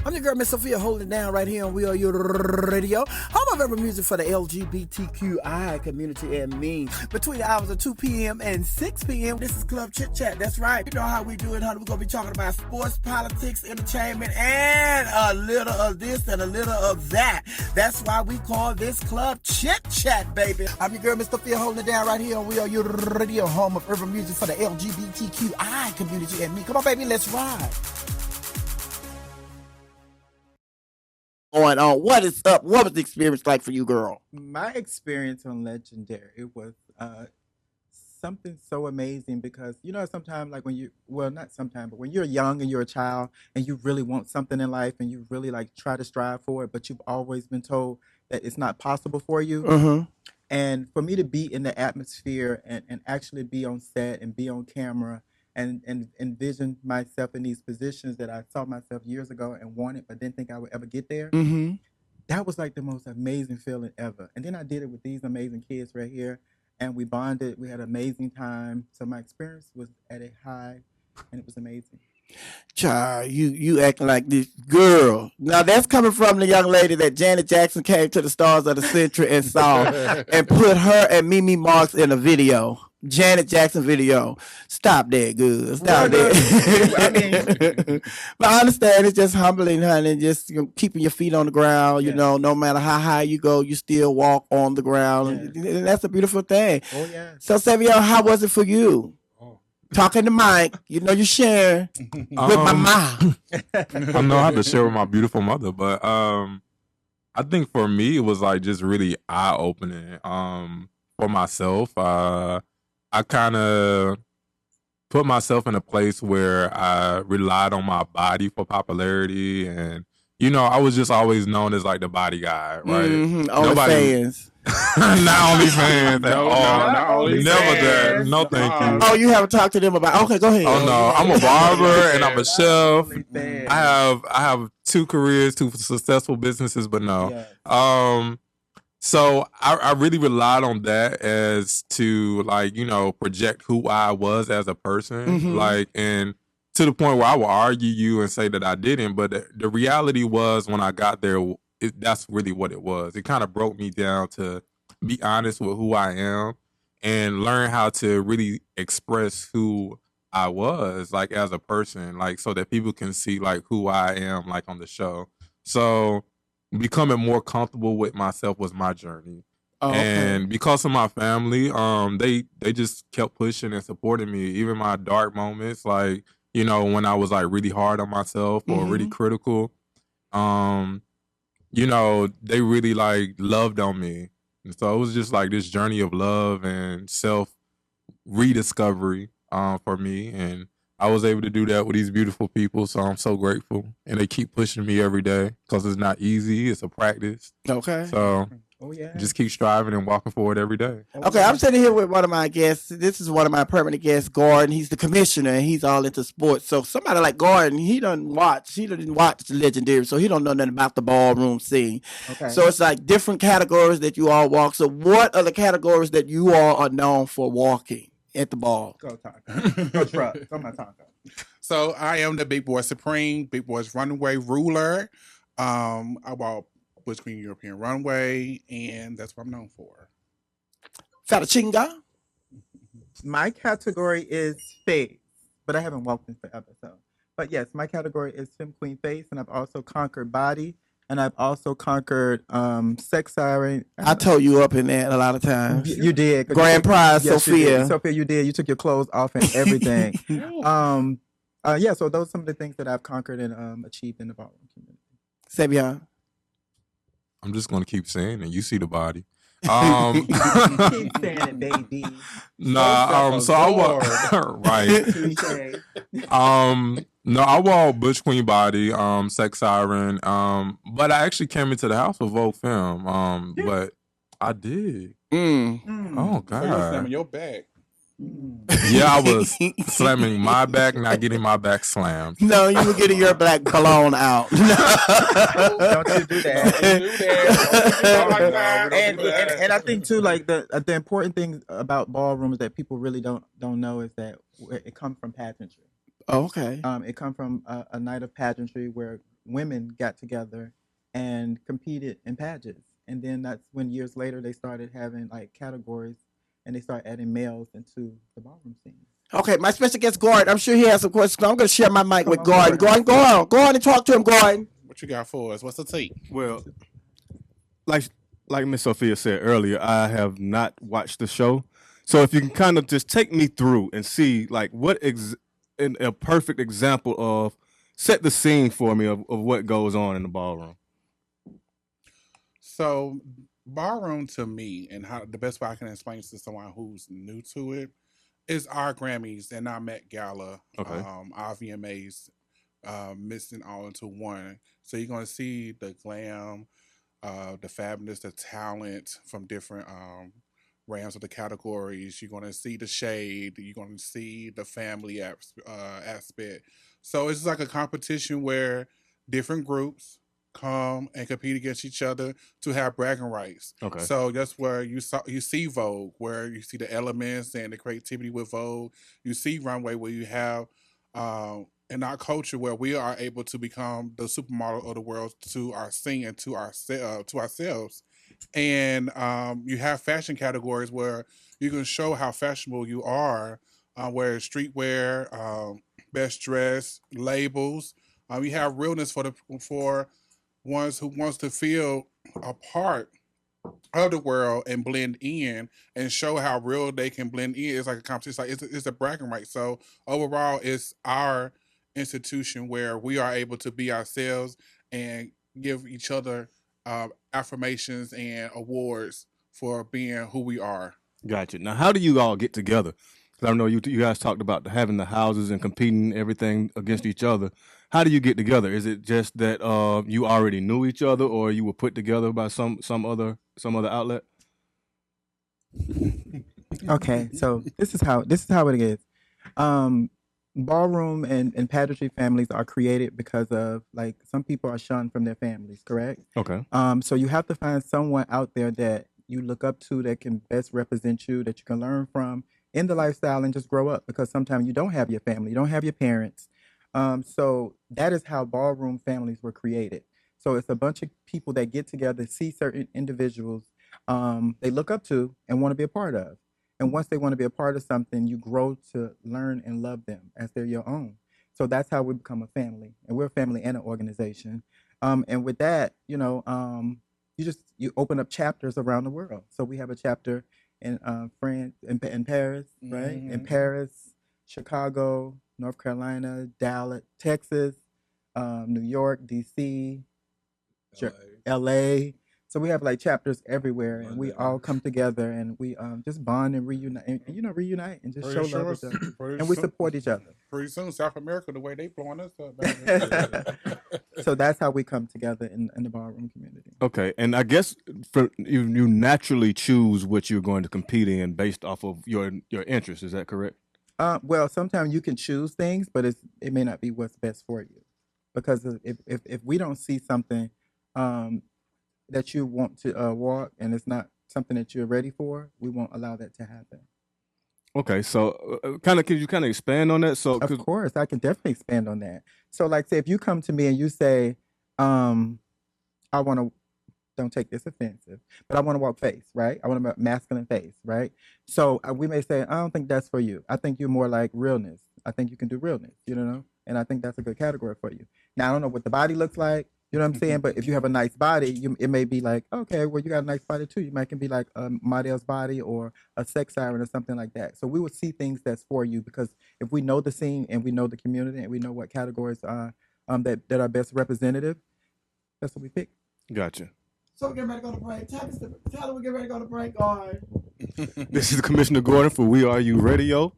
I'm your girl, Miss Sophia, holding it down right here on WERUradio, home of every music for the LGBTQI community and me. Between the hours of 2 p.m. and 6 p.m., this is Club Chit Chat. That's right. You know how we do it, honey. We're going to be talking about sports, politics, entertainment, and a little of this and a little of that. That's why we call this Club Chit Chat, baby. I'm your girl, Miss Sophia, holding it down right here on WERUradio, home of urban music for the LGBTQI community and me. Come on, baby, let's ride. Going on. What is up? What was the experience like for you, girl? My experience on Legendary, it was something so amazing because, you know, sometimes like when you, well, not sometimes, but when you're young and you're a child and you really want something in life and you really like try to strive for it, but you've always been told that it's not possible for you. Mm-hmm. And for me to be in the atmosphere and actually be on set and be on camera and envision myself in these positions that I saw myself years ago and wanted, but didn't think I would ever get there. Mm-hmm. That was like the most amazing feeling ever. And then I did it with these amazing kids right here, and we bonded. We had an amazing time. So my experience was at a high, and it was amazing. Child, you acting like this girl. Now that's coming from the young lady that Janet Jackson came to the Stars of the Century and saw and put her and Mimi Marks in a video. Janet Jackson video. Stop that, good. Stop that. But I understand it's just humbling, honey, just keeping your feet on the ground. You know, no matter how high you go, you still walk on the ground. Yes. And that's a beautiful thing. Oh, yeah. So, Savion, how was it for you? Talking to Mike, you know you share with my mom. I know I have to share with my beautiful mother, but I think for me it was like just really eye opening. For myself, I kind of put myself in a place where I relied on my body for popularity, and you know I was just always known as like the body guy, right? Mm-hmm. OnlyFans. Not OnlyFans at all. Never that. No, thank you. Oh, you haven't talked to them about? Okay, go ahead. Oh no, I'm a barber and I'm a chef. I have 2 careers, 2 successful businesses, but no. Yes. So I really relied on that as to like, you know, project who I was as a person. Mm-hmm. Like, and to the point where I would argue you and say that I didn't. But the reality was when I got there, that's really what it was. It kind of broke me down to be honest with who I am and learn how to really express who I was like as a person, like so that people can see like who I am like on the show. So becoming more comfortable with myself was my journey. And because of my family, they just kept pushing and supporting me, even my dark moments, like, you know, when I was like really hard on myself or really critical. You know, they really like loved on me. And so it was just like this journey of love and self rediscovery for me. And I was able to do that with these beautiful people. So I'm so grateful. And they keep pushing me every day because it's not easy. It's a practice. Okay. So just keep striving and walking forward every day. Okay, I'm sitting here with one of my guests. This is one of my permanent guests, Gordan. He's the commissioner, and he's all into sports. So somebody like Gordan, he didn't watch Legendary, so he don't know nothing about the ballroom scene. Okay. So it's like different categories that you all walk. So what are the categories that you all are known for walking at the ball? Go Tonka. Go Truck. Go my Tonka. So I am the Big Boy Supreme, Big Boy's runway ruler. I walk Butch Queen European runway, and that's what I'm known for. Fatachinga? My category is face, but I haven't walked in forever. So, but yes, my category is Femme Queen face, and I've also conquered body, and I've also conquered sex siren. I told you up in that a lot of times. You did. Grand prize, yes, Sophia. Sophia, you did. You took your clothes off and everything. Yeah, so those are some of the things that I've conquered and achieved in the ballroom community. Savion. I'm just going to keep saying it. You see the body. Keep saying it, baby. Nah, so I walk right. No, I walk Butch Queen body, sex siren. But I actually came into the house with Vogue Film. But I did. Oh God. So you're slamming your back. Yeah, I was slamming my back, not getting my back slammed. No, you were getting your back blown out. Don't you do that. And I think too, like the important thing about ballrooms that people really don't know is that it comes from pageantry. Oh, okay. It comes from a night of pageantry where women got together and competed in pageants. And then that's when years later they started having like categories and they started adding males into the ballroom scene. Okay, my special guest, Gordan. I'm sure he has some questions. I'm going to share my mic with Gordan. Gordan, go on and talk to him, Gordan. What you got for us? What's the tea? Well, like Miss Sophia said earlier, I have not watched the show. So if you can kind of just take me through and see like a perfect example of set the scene for me of what goes on in the ballroom. So ballroom to me, and how the best way I can explain it to someone who's new to it, is our Grammys and our Met Gala, Okay. our VMAs, mixing all into one. So you're going to see the glam, the fabulous, the talent from different rounds of the categories. You're going to see the shade. You're going to see the family aspect. So it's like a competition where different groups come and compete against each other to have bragging rights. Okay. So that's where you see Vogue, where you see the elements and the creativity with Vogue. You see Runway, where you have in our culture where we are able to become the supermodel of the world to our scene and to ourselves. And you have fashion categories where you can show how fashionable you are, where streetwear, best dress, labels. You have realness for ones who wants to feel a part of the world and blend in and show how real they can blend in. It's like a competition. It's a bragging right. So overall, it's our institution where we are able to be ourselves and give each other affirmations and awards for being who we are. Gotcha. Now, how do you all get together? Because I know you guys talked about having the houses and competing everything against each other. How do you get together? Is it just that you already knew each other, or you were put together by some other outlet? Okay, so this is how it is. Ballroom and pageantry families are created because of like some people are shunned from their families, correct? Okay. So you have to find someone out there that you look up to that can best represent you, that you can learn from in the lifestyle and just grow up, because sometimes you don't have your family, you don't have your parents. So that is how ballroom families were created. So it's a bunch of people that get together, see certain individuals they look up to and want to be a part of. And once they want to be a part of something, you grow to learn and love them as they're your own. So that's how we become a family. And we're a family and an organization. And with that, you open up chapters around the world. So we have a chapter in France, in Paris, right? Mm-hmm. In Paris, Chicago, North Carolina, Dallas, Texas, New York, DC, LA. So we have like chapters everywhere, and we all come together and we just bond and reunite, and reunite and just show love each other, and we support each other. Pretty soon, South America, the way they blowing us up. So that's how we come together in the ballroom community. Okay, and I guess you naturally choose what you're going to compete in based off of your interests. Is that correct? Well, sometimes you can choose things, but it may not be what's best for you, because if we don't see something that you want to walk and it's not something that you're ready for, we won't allow that to happen. Okay, so could you expand on that? So of course, I can definitely expand on that. So like, say if you come to me and you say, I want to, don't take this offensive, but I want to walk face, right? I want a masculine face, right? So we may say, I don't think that's for you. I think you're more like realness. I think you can do realness, and I think that's a good category for you. Now, I don't know what the body looks like, you know what I'm saying? But if you have a nice body, it may be like, okay, well, you got a nice body too. You might can be like a model's body or a sex siren or something like that. So we would see things that's for you, because if we know the scene and we know the community and we know what categories are that are best representative, that's what we pick. Gotcha. So we're getting ready to go to break. Tyler, we're getting ready to go to break. All right. This is Commissioner Gordan for WERUradio.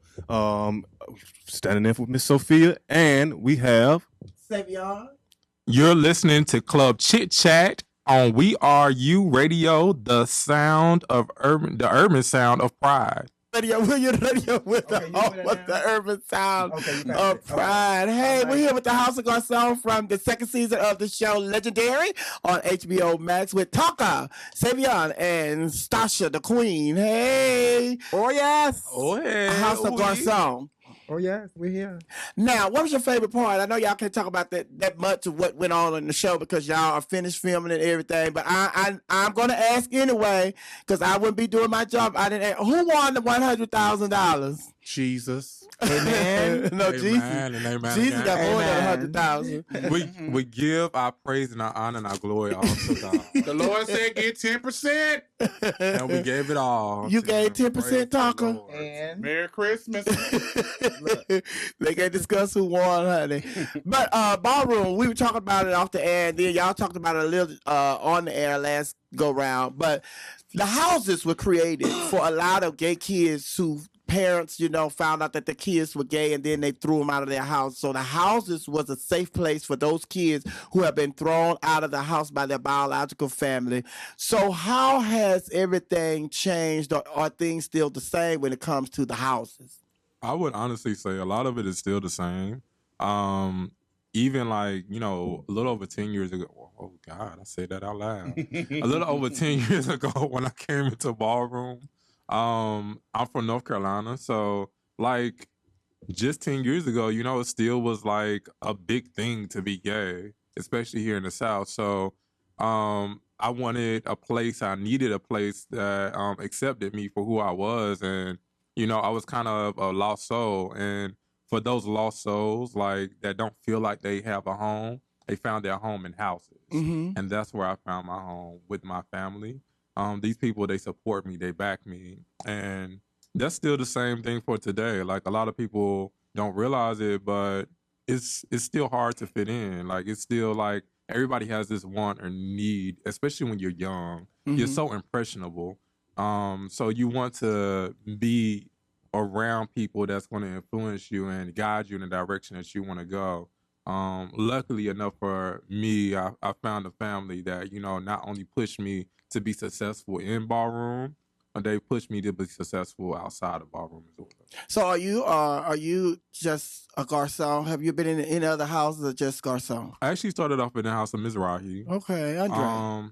Standing in for Miss Sophia, and we have Savion. You're listening to Club Chit Chat on WERUradio, the urban sound of pride. Radio with the urban sound of pride. Hey, we're here with the House of Garcon from the second season of the show Legendary on HBO Max with Tonka, Savion, and Stasha, the queen. Hey. Oh, yes. Oh, hey. House of Garcon. Oh yes, we're here. Now, what was your favorite part? I know y'all can't talk about that much of what went on in the show because y'all are finished filming and everything. But I'm going to ask anyway because I wouldn't be doing my job. I didn't. Who won the $100,000? Jesus. Amen. No, Amen Jesus. and amen Jesus again. got more Amen. than 100,000. We give our praise and our honor and our glory all to God. The Lord said get 10%. And we gave it all. You to gave Him. 10%, Praise the Tonka? Lord. And Merry Christmas. They can't discuss who won, honey. But ballroom, we were talking about it off the air, and then y'all talked about it a little on the air last go round. But the houses were created for a lot of gay kids who parents, found out that the kids were gay, and then they threw them out of their house. So the houses was a safe place for those kids who have been thrown out of the house by their biological family. So how has everything changed, or are things still the same when it comes to the houses? I would honestly say a lot of it is still the same. Even like, a little over 10 years ago. Oh God, I said that out loud. A little over 10 years ago when I came into ballroom, I'm from North Carolina. So like just 10 years ago, it still was like a big thing to be gay, especially here in the South. So I wanted a place, I needed a place that accepted me for who I was. And I was kind of a lost soul. And for those lost souls, like that don't feel like they have a home, they found their home in houses. Mm-hmm. And that's where I found my home with my family. These people, they support me, they back me. And that's still the same thing for today. Like a lot of people don't realize it, but it's still hard to fit in. Like it's still like everybody has this want or need, especially when you're young. Mm-hmm. You're so impressionable. So you want to be around people that's going to influence you and guide you in the direction that you want to go. Luckily enough for me, I found a family that, not only pushed me to be successful in ballroom, but they pushed me to be successful outside of ballroom as well. So are you just a garçon? Have you been in any other houses or just garçon? I actually started off in the house of Ms. Rahi. Okay, Andre.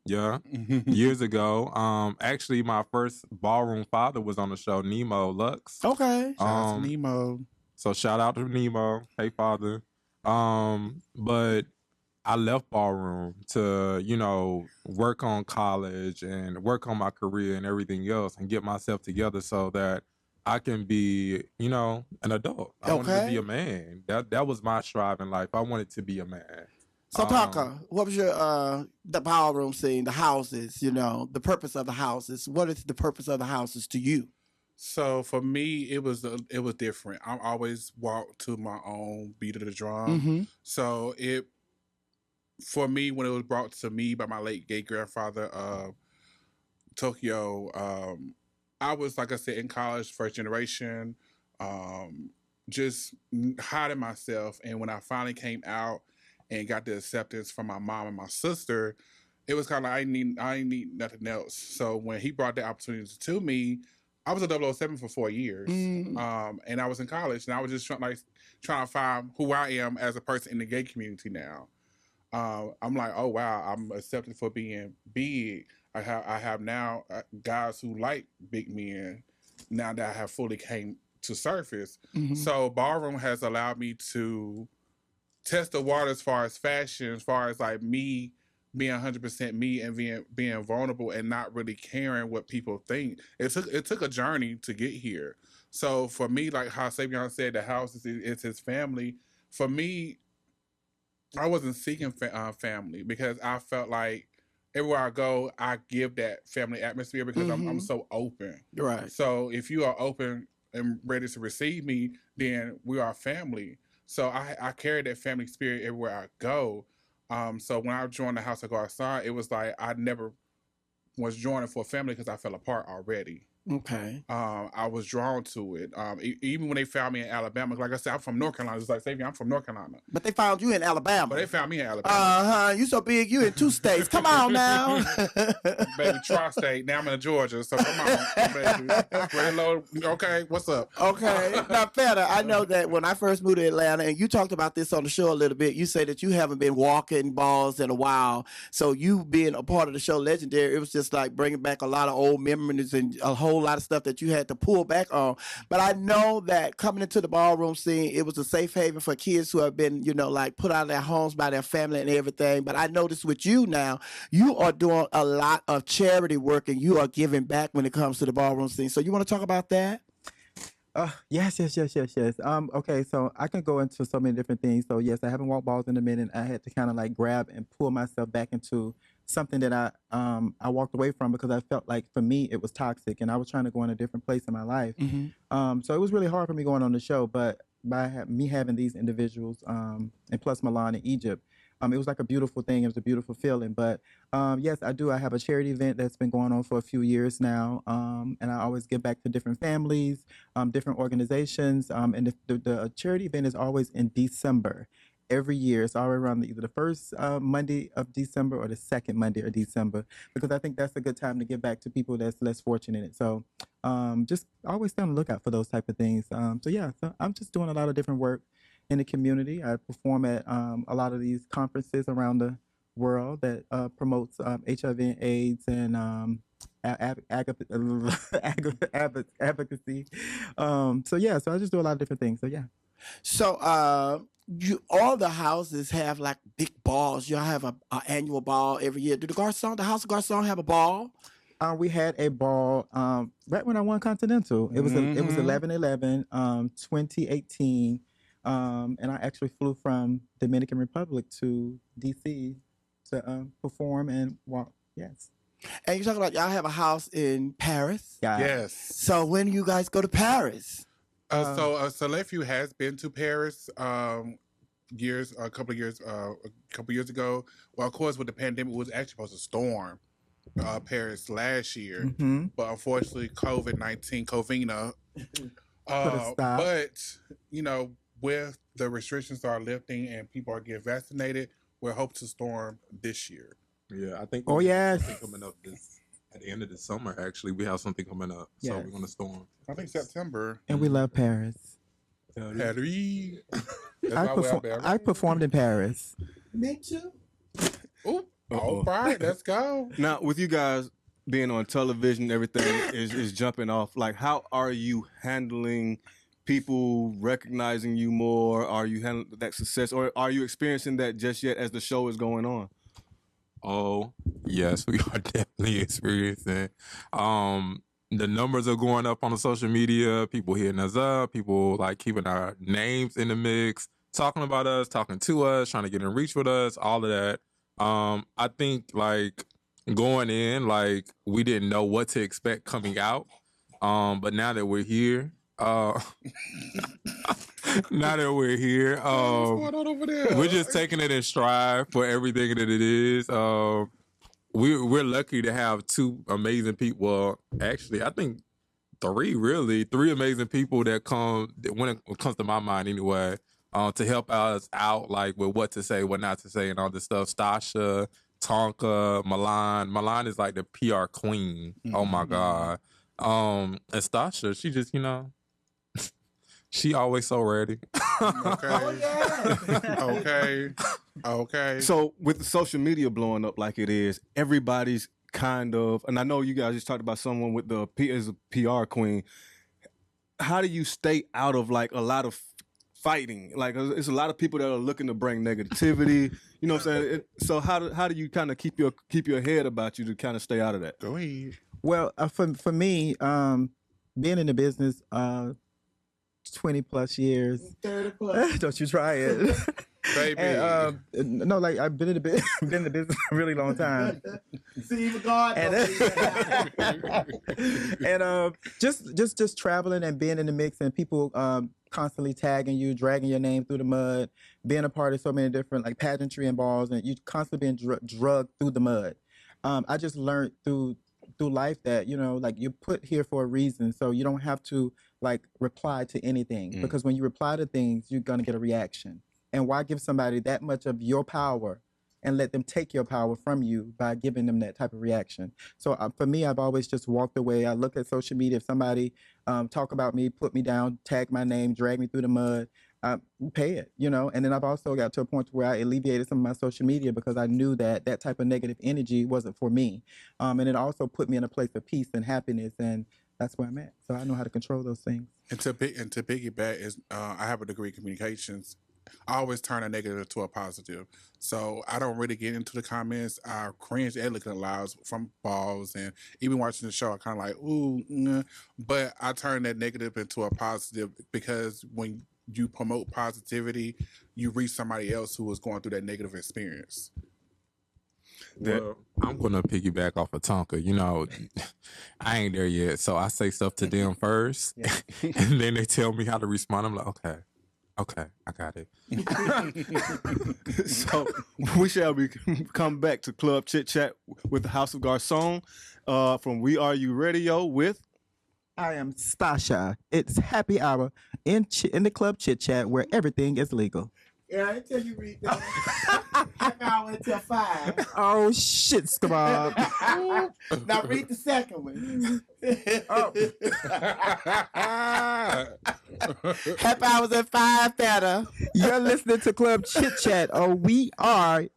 Yeah, years ago. Actually, my first ballroom father was on the show, Nemo Lux. Okay. Shout out to Nemo. So shout out to Nemo. Hey, father. But I left ballroom to, work on college and work on my career and everything else and get myself together so that I can be, an adult. I wanted to be a man. That was my strive in life. I wanted to be a man. So Tonka, what was your the ballroom scene, the houses, the purpose of the houses? What is the purpose of the houses to you? So for me, it was different. I always walked to my own beat of the drum. Mm-hmm. So for me, when it was brought to me by my late gay grandfather, Tokyo, I was, like I said, in college, first generation, just hiding myself. And when I finally came out and got the acceptance from my mom and my sister, it was kind of like I didn't need nothing else. So when he brought the opportunity to me, I was a 007 for 4 years, and I was in college, and I was just trying to find who I am as a person in the gay community now. I'm like, oh wow, I'm accepted for being big. I have now guys who like big men now that I have fully came to surface. Mm-hmm. So ballroom has allowed me to test the water as far as fashion, as far as like me being 100% me and being vulnerable and not really caring what people think. It took a journey to get here. So for me, like how Savion said, the house is his family. For me, I wasn't seeking family because I felt like everywhere I go, I give that family atmosphere because I'm so open. Right. So if you are open and ready to receive me, then we are family. So I carry that family spirit everywhere I go. So when I joined the House of Garcon, it was like I never was joining for a family because I fell apart already. Okay. I was drawn to it. Even when they found me in Alabama, like I said, I'm from North Carolina. It's like, Savion, I'm from North Carolina. But they found you in Alabama. But they found me in Alabama. Uh-huh. You so big, you in 2 states. Come on now. Baby, tri-state. Now I'm in Georgia, so come on, baby. Hello. Okay, what's up? Okay. Now, Feta, I know that when I first moved to Atlanta, and you talked about this on the show a little bit, you say that you haven't been walking balls in a while. So you being a part of the show Legendary, it was just like bringing back a lot of old memories and a whole whole lot of stuff that you had to pull back on. But I know that coming into the ballroom scene, it was a safe haven for kids who have been, like put out of their homes by their family and everything. But I noticed with you now, you are doing a lot of charity work and you are giving back when it comes to the ballroom scene. So you want to talk about that? Yes. Okay, so I can go into so many different things. So yes, I haven't walked balls in a minute. I had to kind of like grab and pull myself back into something that I walked away from because I felt like for me it was toxic and I was trying to go in a different place in my life. So it was really hard for me going on the show, but by me having these individuals and plus Milan and Egypt, it was like a beautiful thing. It was a beautiful feeling. But yes, I do. I have a charity event that's been going on for a few years now. And I always give back to different families, different organizations. And the charity event is always in December. Every year. It's always around either the first Monday of December or the second Monday of December, because I think that's a good time to give back to people that's less fortunate. So just always stay on the lookout for those type of things. So I'm just doing a lot of different work in the community. I perform at a lot of these conferences around the world that promotes HIV and AIDS and advocacy. So I just do a lot of different things. So yeah. So all the houses have like big balls. Y'all have a annual ball every year. Do the House of Garcon have a ball? We had a ball right when I won Continental. It was 11/11, 2018. And I actually flew from Dominican Republic to DC to perform and walk. Yes. And you're talking about y'all have a house in Paris? Yeah. Yes. So when do you guys go to Paris? So Sophia has been to Paris a couple of years ago. Well, of course, with the pandemic, it was actually supposed to storm Paris last year, but unfortunately, COVID-19, Covina. But with the restrictions are lifting and people are getting vaccinated, we're hoping to storm this year. Yeah, I think. Oh yes. Something coming up at the end of the summer. Actually, we have something coming up, so we're gonna storm. I think September. And we love Paris. Paris. I performed in Paris. Me too. Ooh. All right, let's go. Now, with you guys being on television, everything is jumping off. Like, how are you handling people recognizing you more? Are you handling that success, or are you experiencing that just yet as the show is going on? Oh, yes, we are definitely experiencing. The numbers are going up on the social media. People hitting us up. People like keeping our names in the mix, talking about us, talking to us, trying to get in reach with us. All of that. I think like going in, like we didn't know what to expect coming out. But now that we're here, what's going on over there? We're just taking it in stride for everything that it is. We're lucky to have two amazing people. Well, actually, I think three amazing people that come, when it comes to my mind anyway, to help us out, like with what to say, what not to say, and all this stuff. Stasha, Tonka, Milan. Milan is like the PR queen. Oh my God. And Stasha, she just, she always so ready. Okay. So with the social media blowing up like it is, everybody's kind of, and I know you guys just talked about someone with as a PR queen. How do you stay out of like a lot of fighting? Like it's a lot of people that are looking to bring negativity. You know what I'm saying? So how do you kind of keep your head about you to kind of stay out of that? Go ahead. Well, for me, being in the business 20 plus years, 30 plus. don't you try it, baby. And, no, like I've been in the business a really long time. See, even God. And just traveling and being in the mix and people constantly tagging you, dragging your name through the mud, being a part of so many different like pageantry and balls, and you constantly being drugged through the mud. I just learned through life that like you're put here for a reason, so you don't have to like reply to anything, because when you reply to things, you're gonna get a reaction. And why give somebody that much of your power and let them take your power from you by giving them that type of reaction? So for me, I've always just walked away. I look at social media. If somebody talk about me, put me down, tag my name, drag me through the mud, pay it, And then I've also got to a point where I alleviated some of my social media because I knew that type of negative energy wasn't for me. And it also put me in a place of peace and happiness and that's where I'm at. So I know how to control those things. And to piggyback is I have a degree in communications. I always turn a negative to a positive. So I don't really get into the comments. I cringe at looking at lives from balls, and even watching the show, I kind of like, ooh, but I turn that negative into a positive, because when you promote positivity, you reach somebody else who is going through that negative experience. Well, I'm gonna piggyback off of Tonka. You know, I ain't there yet, so I say stuff to them first, and then they tell me how to respond. I'm like, okay, I got it. So we shall be come back to Club Chit Chat with the House of Garcon from WERUradio with. I am Stasha. It's happy hour in the Club Chit Chat where everything is legal. Yeah, until you read that. Half hour until 5. Oh shit, Squab. Now read the second one. Half hours at 5 better. You're listening to Club Chit Chat on WERUradio,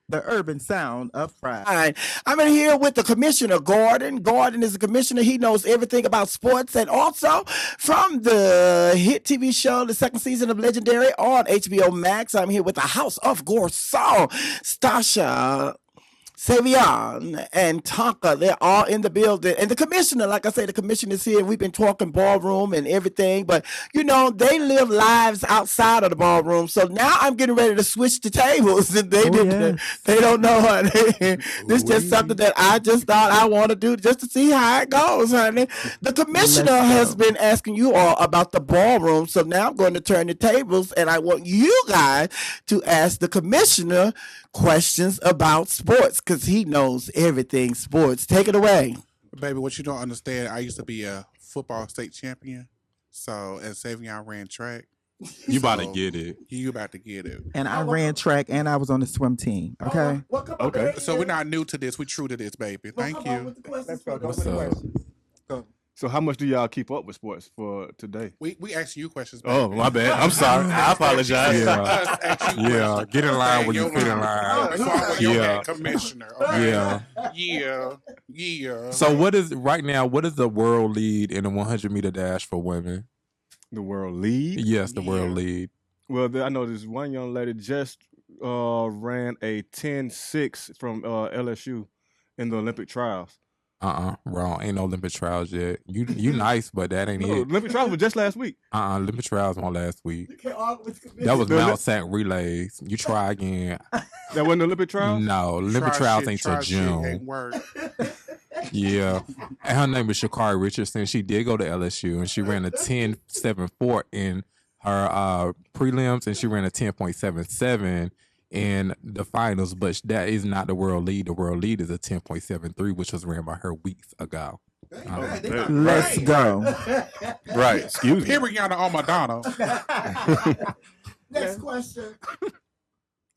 the urban sound of pride. I'm in here with the Commissioner Gordan. Gordan is the commissioner. He knows everything about sports, and also from the hit TV show, the second season of Legendary on HBO Max. I'm here with the House of Garcon, Stasha, Savion and Tonka. They're all in the building. And the commissioner, like I say, the commissioner is here. We've been talking ballroom and everything, but you know, they live lives outside of the ballroom. So now I'm getting ready to switch the tables. And they don't know, honey. This is just something that I just thought I want to do just to see how it goes, honey. The commissioner has been asking you all about the ballroom. So now I'm going to turn the tables, and I want you guys to ask the commissioner questions about sports, because he knows everything sports. Take it away. Baby, what you don't understand, I used to be a football state champion. So as Savion ran track. You about to get it. You about to get it. And I ran track, and I was on the swim team. Okay. Okay. So we're not new to this. We're true to this, baby. Thank you. Let's go. What's up? Go. So how much do y'all keep up with sports for today? We ask you questions, baby. Oh, my bad. I'm sorry. I apologize. Yeah, get in line when you fit in line. Yeah, commissioner. Okay? Yeah. So what is the world lead in the 100-meter dash for women? The world lead? Yes, the world lead. Well, I know this one young lady just ran a 10.6 from LSU in the Olympic trials. Wrong. Ain't no Olympic trials yet. You nice, but that ain't it. Olympic trials were just last week. Olympic trials won last week. That was Mount Sac relays. You try again. That wasn't Olympic trials? No, Olympic trials ain't till June. Ain't work. Yeah. And her name is Shakari Richardson. She did go to LSU, and she ran a 10.74 in her prelims, and she ran a 10.77 in the finals, but that is not the world lead. The world lead is a 10.73, which was ran by her weeks ago. Let's go. Right. Excuse me. Here we got on Madonna. Next question.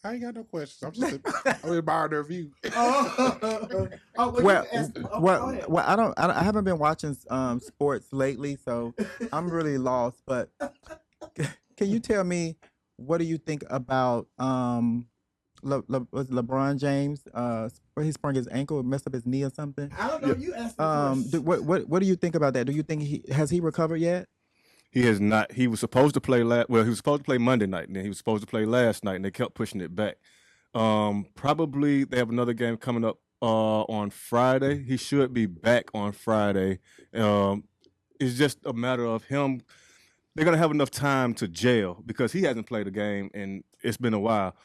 I ain't got no questions. I'm just admiring their view. Well, I haven't been watching sports lately, so I'm really lost. But can you tell me, what do you think about LeBron James? Where he sprung his ankle, messed up his knee or something? I don't know. You asked me what do you think about that? Do you think he has recovered yet? He has not. He was supposed to play he was supposed to play Monday night, and then he was supposed to play last night, and they kept pushing it back. Probably they have another game coming up on Friday. He should be back on Friday. It's just a matter of him. They're going to have enough time to jail, because he hasn't played a game and it's been a while.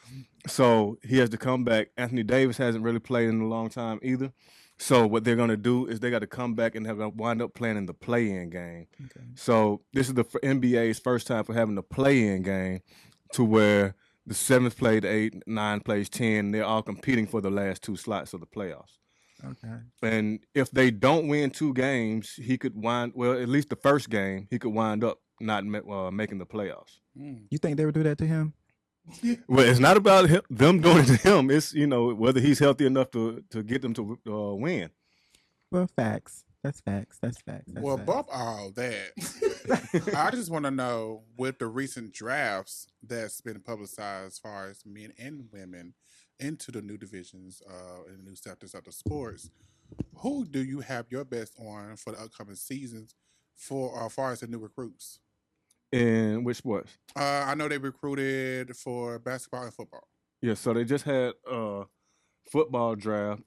So he has to come back. Anthony Davis hasn't really played in a long time either. So what they're going to do is they got to come back and they're going to wind up playing in the play-in game. Okay. So this is the NBA's first time for having the play-in game, to where the 7th played 8, 9 plays 10. They're all competing for the last 2 slots of the playoffs. Okay. And if they don't win 2 games, he could at least the first game, he could wind up not making the playoffs. You think they would do that to him? Well, it's not about them doing it to him. It's, whether he's healthy enough to get them to win. Well, facts. That's facts. Well, above all that, I just want to know, with the recent drafts that's been publicized as far as men and women into the new divisions and the new sectors of the sports, Who do you have your best on for the upcoming seasons for as far as the new recruits? In which sports? I know they recruited for basketball and football. Yeah, so they just had a football draft,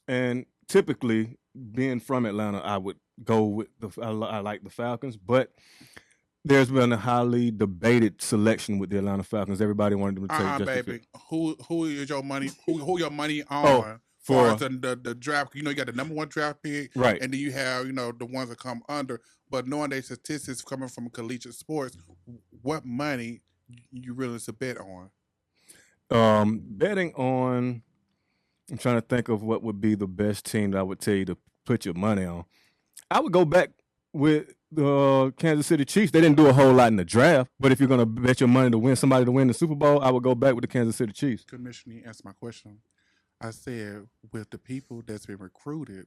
and typically, being from Atlanta, I would go with I like the Falcons, but there's been a highly debated selection with the Atlanta Falcons. Everybody wanted them to take Justin Baby. Fields. Who is your money? Who your money on? Oh, For the draft, you got the number one draft pick, right? And then you have the ones that come under. But knowing their statistics coming from collegiate sports, what money you really to bet on? Betting on. I'm trying to think of what would be the best team that I would tell you to put your money on. I would go back with the Kansas City Chiefs. They didn't do a whole lot in the draft, but if you're going to bet your money to win somebody to win the Super Bowl, I would go back with the Kansas City Chiefs. Commissioner, you answered my question. I said, with the people that's been recruited.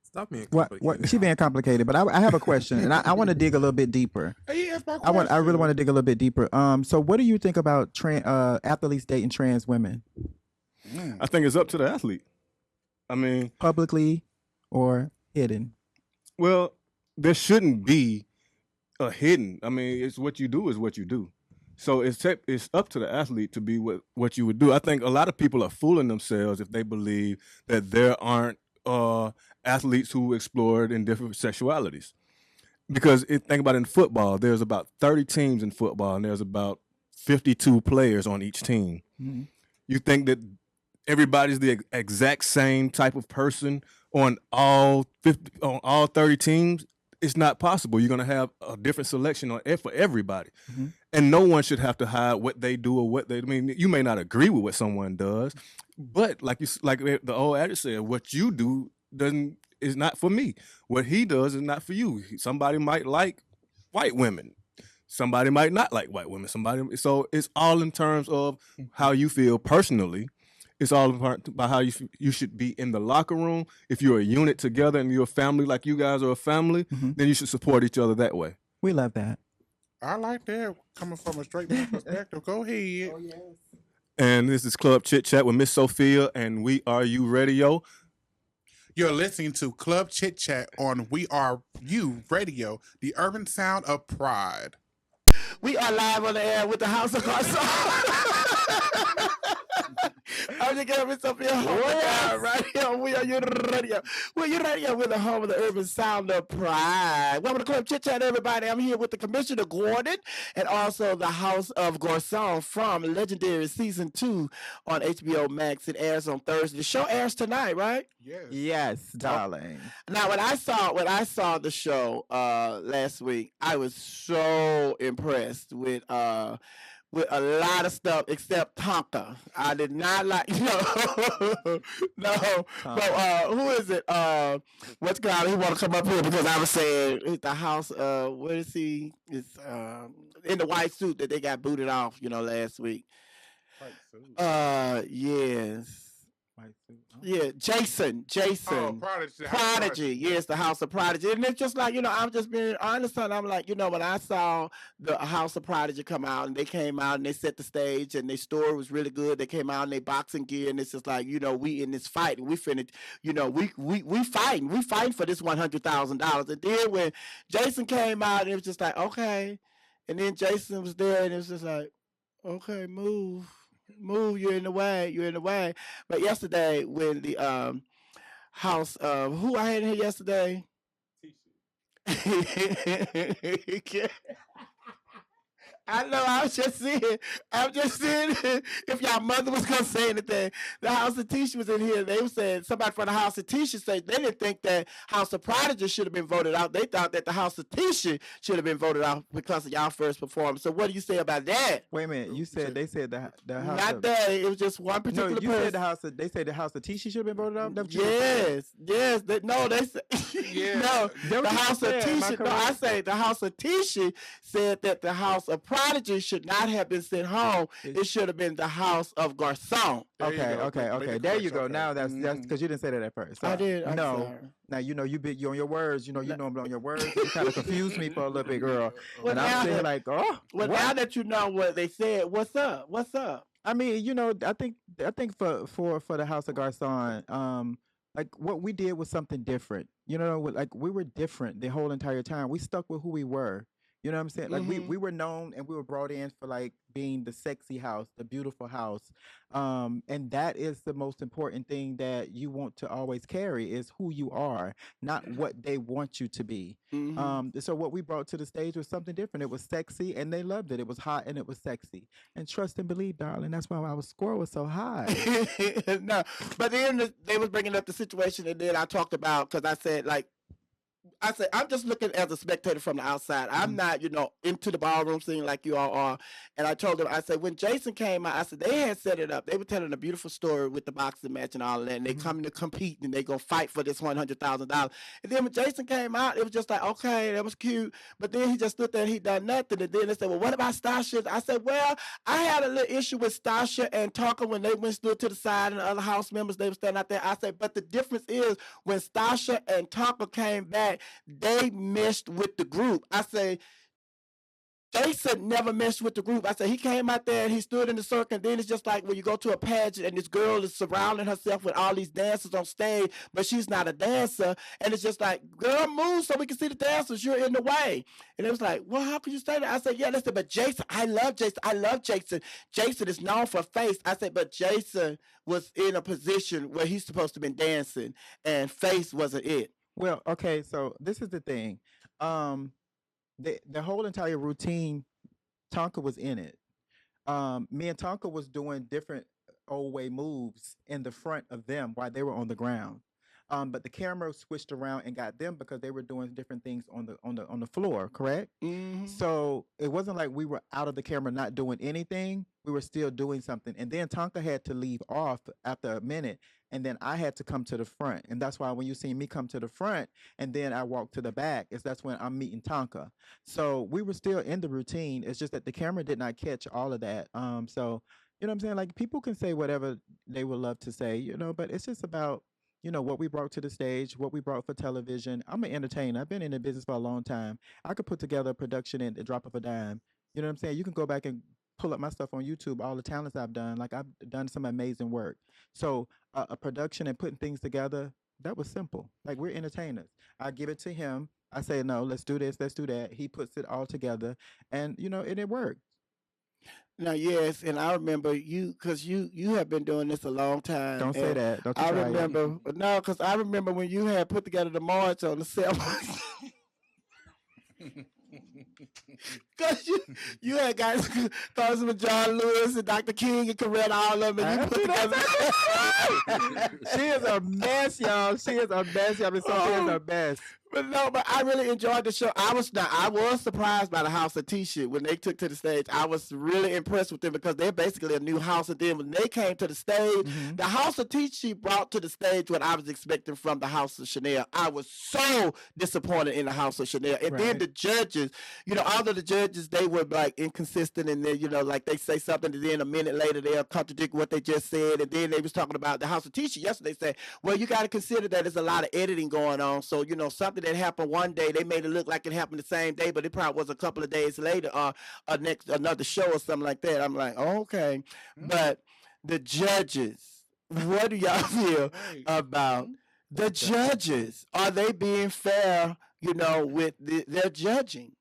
Stop being What? She being complicated, but I have a question, and I want to dig a little bit deeper. Hey, ask my question. I really want to dig a little bit deeper. So what do you think about athletes dating trans women? I think it's up to the athlete. I mean, publicly or hidden. Well, there shouldn't be a hidden. I mean, it's what you do is what you do. So it's up to the athlete to be what you would do. I think a lot of people are fooling themselves if they believe that there aren't athletes who explored in different sexualities. Because think about it, in football, there's about 30 teams in football, and there's about 52 players on each team. Mm-hmm. You think that everybody's the exact same type of person on all 30 teams? It's not possible. You're going to have a different selection for everybody. Mm-hmm. And no one should have to hide what they do or I mean, you may not agree with what someone does, but like the old adage said, what you do is not for me. What he does is not for you. Somebody might like white women. Somebody might not like white women. So it's all in terms of how you feel personally. It's all about how you should be in the locker room. If you're a unit together and you're a family, like you guys are a family, then you should support each other that way. We love that. I like that coming from a straight man perspective. Go ahead. Oh, yes. And this is Club Chit Chat with Miss Sophia and WERUradio. You're listening to Club Chit Chat on WERUradio, the urban sound of pride. We are live on the air with the House of Garcon. I'm just gonna Miss Sophia right here on WERUradio. WERUradio with the home of the urban sound of pride. Welcome to Club Chit Chat, everybody. I'm here with the Commissioner Gordan and also the House of Garcon from Legendary Season 2 on HBO Max. It airs on Thursday. The show airs tonight, right? Yes, darling. Now, when I saw the show last week, I was so impressed with a lot of stuff except Tonka. I did not like no. But who is it? What's God? He want to come up here because I was saying it's the house. Where is he? It's in the white suit that they got booted off. Last week. White suit. Yes. Yeah, Jason. Oh, Prodigy. Yes, the House of Prodigy. And it's just like, I'm just being honest. And I'm like, when I saw the House of Prodigy come out and they came out and they set the stage and their story was really good. They came out in their boxing gear and it's just like, we in this fight and we finna, we fighting. We fighting for this $100,000. And then when Jason came out, it was just like, okay. And then Jason was there and it was just like, okay, move, you're in the way. But yesterday when the house of who I had in here yesterday, I know. I'm just saying. If y'all mother was gonna say anything, the House of Tisha was in here. They were saying somebody from the House of Tisha said they didn't think that House of Prodigy should have been voted out. They thought that the House of Tisha should have been voted out because of y'all first performance. So what do you say about that? Wait a minute. You said they said the House. Not that. It was just one particular. No, you person. said the House. They said the House of Tisha should have been voted out. Yes. They said. Yeah. No, the House of Tisha. No, I say the House of Tisha said that the House of Prodigy should not have been sent home. It should have been the House of Garcon. Okay. There you go. Now that's because you didn't say that at first. I did. No. Now you on your words. You know I'm on your words. You kind of confused me for a little bit, girl. Well, and I'm saying like, now that you know what they said, what's up? I mean, I think I think for the House of Garcon, like what we did was something different. You know, like we were different the whole entire time. We stuck with who we were. You know what I'm saying? Like we were known and we were brought in for like being the sexy house, the beautiful house. And that is the most important thing that you want to always carry is who you are, not what they want you to be. So what we brought to the stage was something different. It was sexy and they loved it. It was hot and it was sexy. And trust and believe, darling, that's why our score was so high. No, but then they was bringing up the situation and then I talked about, because I said, I'm just looking as a spectator from the outside. I'm not, into the ballroom scene like you all are. And I told them, I said, when Jason came out, I said, they had set it up. They were telling a beautiful story with the boxing match and all of that. And they coming to compete and they going to fight for this $100,000. And then when Jason came out, it was just like, okay, that was cute. But then he just stood there and he done nothing. And then they said, well, what about Stasha? I said, well, I had a little issue with Stasha and Tonka when they went stood to the side and the other house members, they were standing out there. I said, but the difference is when Stasha and Tonka came back, they messed with the group. I say, Jason never messed with the group. I said, he came out there and he stood in the circle. And then it's just like when you go to a pageant and this girl is surrounding herself with all these dancers on stage, but she's not a dancer. And it's just like, girl, move so we can see the dancers. You're in the way. And it was like, well, how could you say that? I said, yeah, listen, but Jason, I love Jason. I love Jason. Jason is known for face. I said, but Jason was in a position where he's supposed to have been dancing and face wasn't it. Well, okay, so this is the thing. The whole entire routine, Tonka was in it. Me and Tonka was doing different old way moves in the front of them while they were on the ground. But the camera switched around and got them because they were doing different things on the floor, correct? So it wasn't like we were out of the camera not doing anything. We were still doing something. And then Tonka had to leave off after a minute. And then I had to come to the front. And that's why when you see me come to the front and then I walk to the back, that's when I'm meeting Tonka. So we were still in the routine. It's just that the camera did not catch all of that. So, you know what I'm saying? Like people can say whatever they would love to say, but it's just about, what we brought to the stage, what we brought for television. I'm an entertainer. I've been in the business for a long time. I could put together a production in the drop of a dime. You know what I'm saying? You can go back and pull up my stuff on YouTube, all the talents I've done. Like I've done some amazing work. So a production and putting things together, that was simple. Like we're entertainers. I give it to him. I say, no, let's do this, let's do that. He puts it all together and, and it worked. Now, yes, and I remember you, because you have been doing this a long time. Don't say that. Don't you I try remember, it. no, because I remember when you had put together the march on the 7th. Because you had guys, Congressman John Lewis and Dr. King and Coretta, all of them, and you put together. She is a mess, y'all. She is a mess, y'all. Miss Sophia is a mess. But I really enjoyed the show. I was surprised by the House of T-shirt when they took to the stage. I was really impressed with them because they're basically a new house. And then when they came to the stage, the House of T-shirt brought to the stage what I was expecting from the House of Chanel. I was so disappointed in the House of Chanel. And then the judges, all of the judges, they were like inconsistent, and then like they say something, and then a minute later they'll contradict what they just said. And then they was talking about the House of T-shirt yesterday. Said, well, you got to consider that there's a lot of editing going on. So something that happened one day, they made it look like it happened the same day, but it probably was a couple of days later, or another show or something like that. I'm like, okay. But the judges, what do y'all feel about the judges? Are they being fair, with their judging?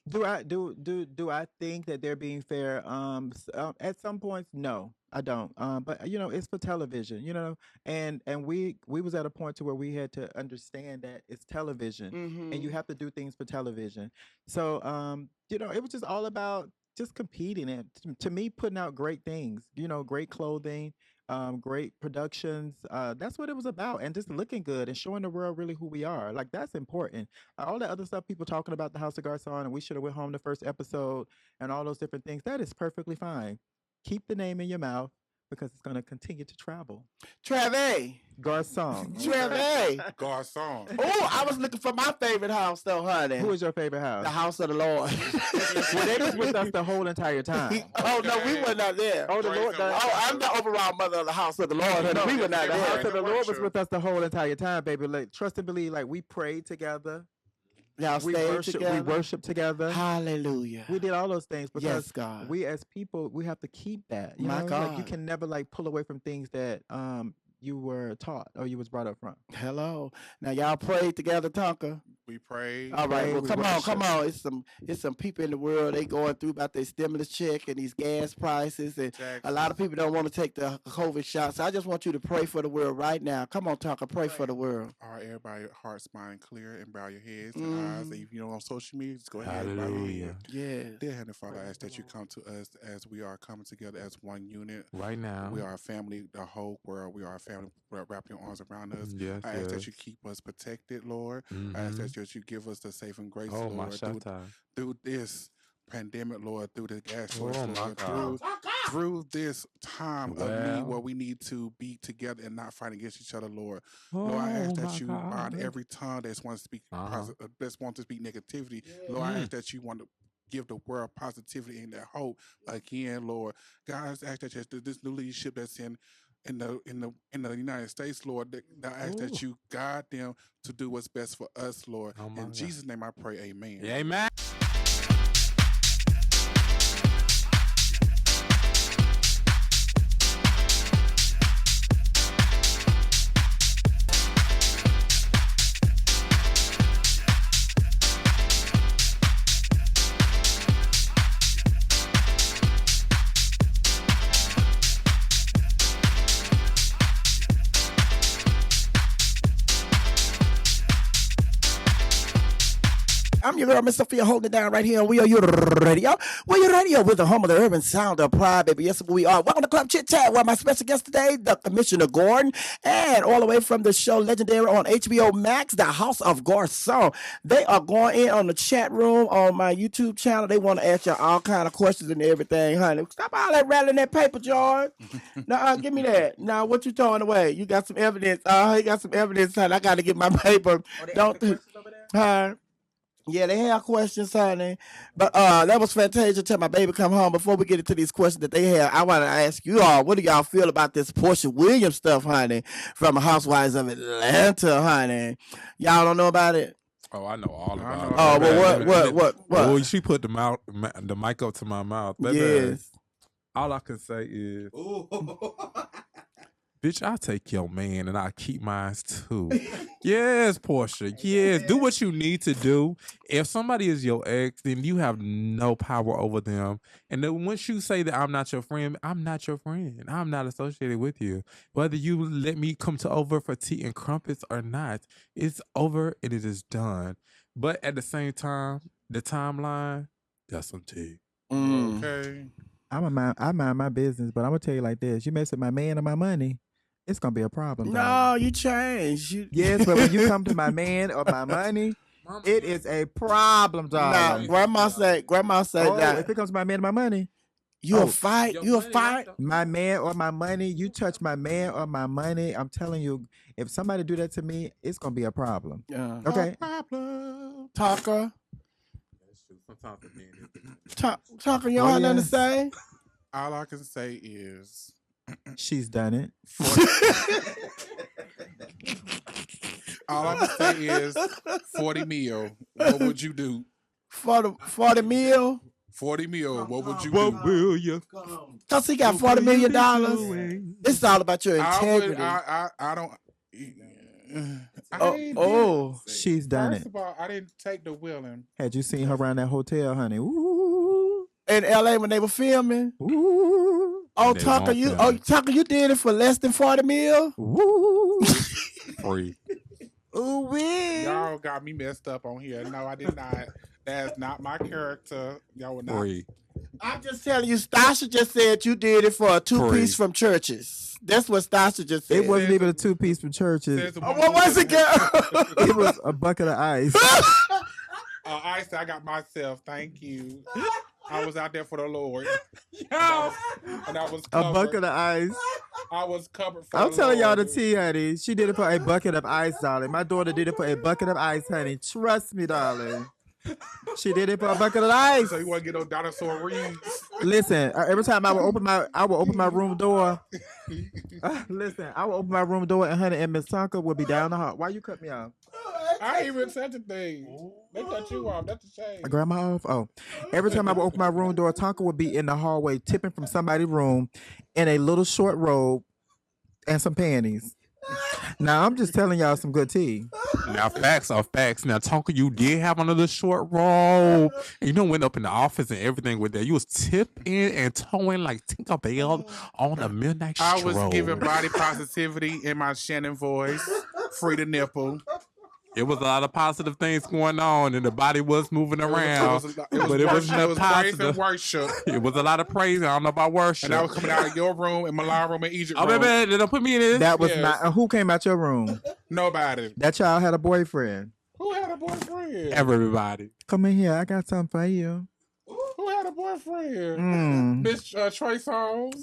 Do I think that they're being fair? At some points, no, I don't. But it's for television, and we was at a point to where we had to understand that it's television, and you have to do things for television. So, it was just all about just competing and to me putting out great things, great clothing, great productions. That's what it was about, and just looking good and showing the world really who we are. Like that's important. All the other stuff people talking about the House of Garcon and we should have went home the first episode and all those different things, that is perfectly fine. Keep the name in your mouth because it's going to continue to travel. Treve. Garcon. Treve. Garcon. Oh, I was looking for my favorite house though, honey. Who is your favorite house? The House of the Lord. Well, they was with us the whole entire time. Oh, no, we were not there. Oh, the Lord. I'm the overall mother of the House of the Lord. No, we were not the there. House of the Lord was with us the whole entire time, baby. Like, trust and believe, like we prayed together. Y'all we stayed together. We worship together. Hallelujah. We did all those things because Yes, God. we as people, we have to keep that. You My know, like you God. can never like pull away from things that you were taught or you was brought up from. Hello. Now y'all prayed together, Tonka. We pray. All right, well, we come worship. on. It's some people in the world, they going through about their stimulus check and these gas prices, and a lot of people don't want to take the COVID shots. So I just want you to pray for the world right now. Come on, Tonka, pray for the world. All right, everybody, hearts, mind clear, and bow your heads and eyes. If you know on social media, just go ahead and bow your Hallelujah. head. Yes. Dear Heavenly Father, I ask that you come to us as we are coming together as one unit. Right now. We are a family, the whole world. We are a family. Wrap your arms around us. Yes, I ask that yes. you keep us protected, Lord. I ask that you give us the safe and grace, Oh, my Lord, Shatta. through this pandemic, Lord, through the gas shortage, Oh, my Lord, God. through this time of need Well. where we need to be together and not fight against each other, Lord. Lord, I ask Oh, that my you God. bind every tongue that's want to speak that's want to speak negativity. Lord, I ask that you want to give the world positivity and that hope again, Lord. God, I ask that this new leadership that's in the United States, Lord, that I ask that you guide them to do what's best for us, Lord. Oh, my In God. Jesus' name I pray, amen. Yeah, amen. I'm your girl, Miss Sophia, holding it down right here on WERUradio. WERUradio, with the home of the urban sound of pride, baby. Yes, we are. Welcome to Club Chit Chat, where my special guest today, the Commissioner Gordan, and all the way from the show Legendary on HBO Max, the House of Garcon. They are going in on the chat room on my YouTube channel. They want to ask you all kind of questions and everything, honey. Stop all that rattling that paper, George. Now, give me that. Now, what you throwing away? You got some evidence. You got some evidence, honey. I got to get my paper. Don't. Huh? Yeah, they have questions, honey. But that was fantastic till my baby come home. Before we get into these questions that they have, I want to ask you all, what do y'all feel about this Portia Williams stuff, honey, from Housewives of Atlanta, honey? Y'all don't know about it? Oh, I know all about it. Oh, well, what? Oh, she put the mic up to my mouth. Baby, Yes. all I can say is, bitch, I'll take your man and I'll keep mine too. Yes, Portia. Yes, do what you need to do. If somebody is your ex, then you have no power over them. And then once you say that I'm not your friend, I'm not your friend. I'm not associated with you. Whether you let me come over for tea and crumpets or not, it's over and it is done. But at the same time, the timeline, that's some tea. Okay. I mind my business, but I'm gonna tell you like this: you mess with my man or my money, it's gonna be a problem. No, you changed. Yes, but when you come to my man or my money, it is a problem, darling. Nah, grandma say that. If it comes to my man or my money, You'll fight. my man or my money. You touch my man or my money, I'm telling you, if somebody do that to me, it's gonna be a problem. Yeah. Okay. Talker. Sometimes Talker, you don't have nothing to say? All I can say is She's done it. all I can say is 40 mil. What would you do? 40 mil? 40 mil. What would you what do? will you? Because he got $40 million. This is all about your integrity. I don't. She's done First it. of all, I didn't take the willing. Had you seen her around that hotel, honey? Ooh, In LA when they were filming? ooh, Oh, They Tucker, won't film you did it for less than 40 mil? ooh, Free. ooh, wee. Y'all got me messed up on here. No, I did not. That's not my character. Y'all would not. Free. I'm just telling you, Stasha just said you did it for a two-piece Free. from Churches. That's what Stasha just said. It wasn't even a 2-piece from churches. Says the Oh, one what was who- it, girl? It was a bucket of ice. I said I got myself. Thank you. I was out there for the Lord. And I was A covered. bucket of ice. I was covered for I'm the telling y'all the Lord. tea, honey. She did it for a bucket of ice, darling. My daughter did it for a bucket of ice, honey. Trust me, darling. She did it for a bucket of ice. So you want to get those dinosaur rings? Listen, every time I would open my room door. Listen, I would open my room door and honey and Miss Tonka would be down the hall. Why you cut me off? I ain't even said the thing. They cut you off. That's a shame. Grandma off. Oh, every time I would open my room door, Tonka would be in the hallway tipping from somebody's room in a little short robe and some panties. Now I'm just telling y'all some good tea. Now facts are facts. Now Tonka, you did have on a little short robe. And you know, went up in the office and everything with that. You was tipping and towing like Tinkerbell on a midnight stroll. I was giving body positivity in my Shannon voice. Free the nipple. It was a lot of positive things going on, and the body was moving around. It was praise and worship. It was a lot of praise. I don't know about worship. And I was coming out of your room and Malara's room and Egypt room. Oh, baby, don't put me in this. That was not. Who came out your room? Nobody. That child had a boyfriend. Who had a boyfriend? Everybody. Come in here. I got something for you. Who had a boyfriend? Miss Trey Songz.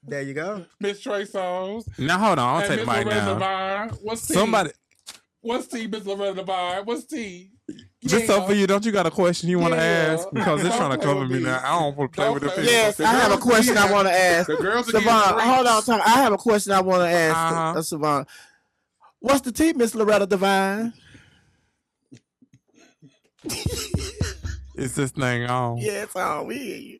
There you go. Miss Trey Songz. Now hold on. I'll take the mic now. Divine. What's T? Somebody. What's T, Miss Loretta Divine? What's T? Just so for you, don't you got a question you want to ask? Because they're trying to cover me now. I don't want to play with the people. Yes, I have a question I want to ask. The girls Savon, hold on, I have a question I want to ask Savon. What's the tea, Miss Loretta Divine? Is this thing on? Yeah, it's on. We hear you.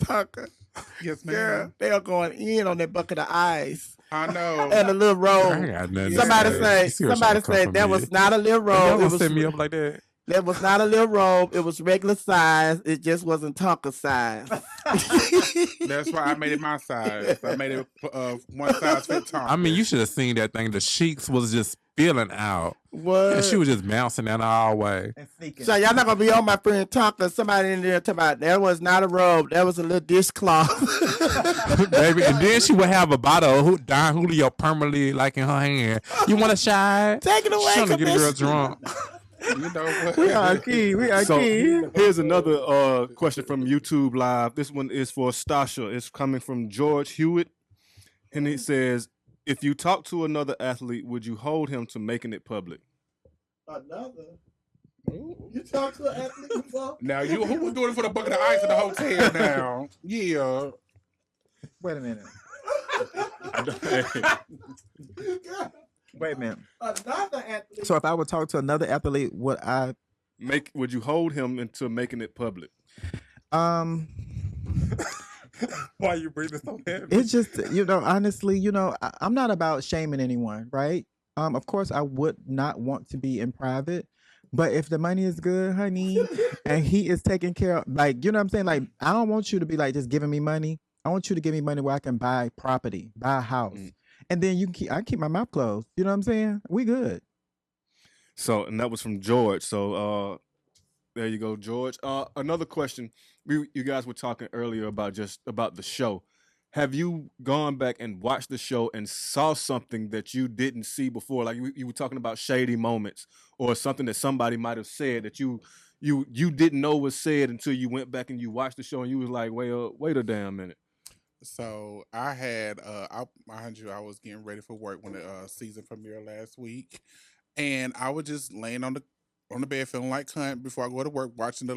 Tonka. Yes, ma'am. Girl, they are going in on that bucket of ice. I know. And a little robe. Somebody say that was not a little robe. It was set me up like that. That was not a little robe. It was regular size. It just wasn't Tonka size. That's why I made it my size. I made it one size fit Tonka. I mean, you should have seen that thing. The Sheiks was just feeling out. What? And she was just bouncing down the hallway. So y'all not gonna be on my friend Tonka. Somebody in there talking about that was not a robe. That was a little dishcloth. Baby, and then she would have a bottle of Don Julio permanently like in her hand. You want a shot? Take it away. She's trying to get a girl drunk. You know what? We are key. Here's another question from YouTube Live. This one is for Stasha. It's coming from George Hewitt. And he says, if you talk to another athlete, would you hold him to making it public? Another? You talked to an athlete before? Now, who was doing it for the bucket of ice in the hotel now? Yeah. Wait a minute. Wait a minute. Another athlete. So if I would talk to another athlete, would you hold him into making it public? Why you breathing so heavy? It's just, honestly, I'm not about shaming anyone, right? Of course, I would not want to be in private, but if the money is good, honey, and he is taking care of, like, you know what I'm saying? Like, I don't want you to be like just giving me money. I want you to give me money where I can buy property, buy a house. And then I keep my mouth closed. You know what I'm saying? We good. So, and that was from George. So, there you go, George. Another question. You guys were talking earlier about the show. Have you gone back and watched the show and saw something that you didn't see before? Like you were talking about shady moments or something that somebody might have said that you didn't know was said until you went back and you watched the show and you was like, wait a damn minute. So I had, I was getting ready for work when the season premiere last week, and I was just laying on the bed feeling like cunt before I go to work, watching the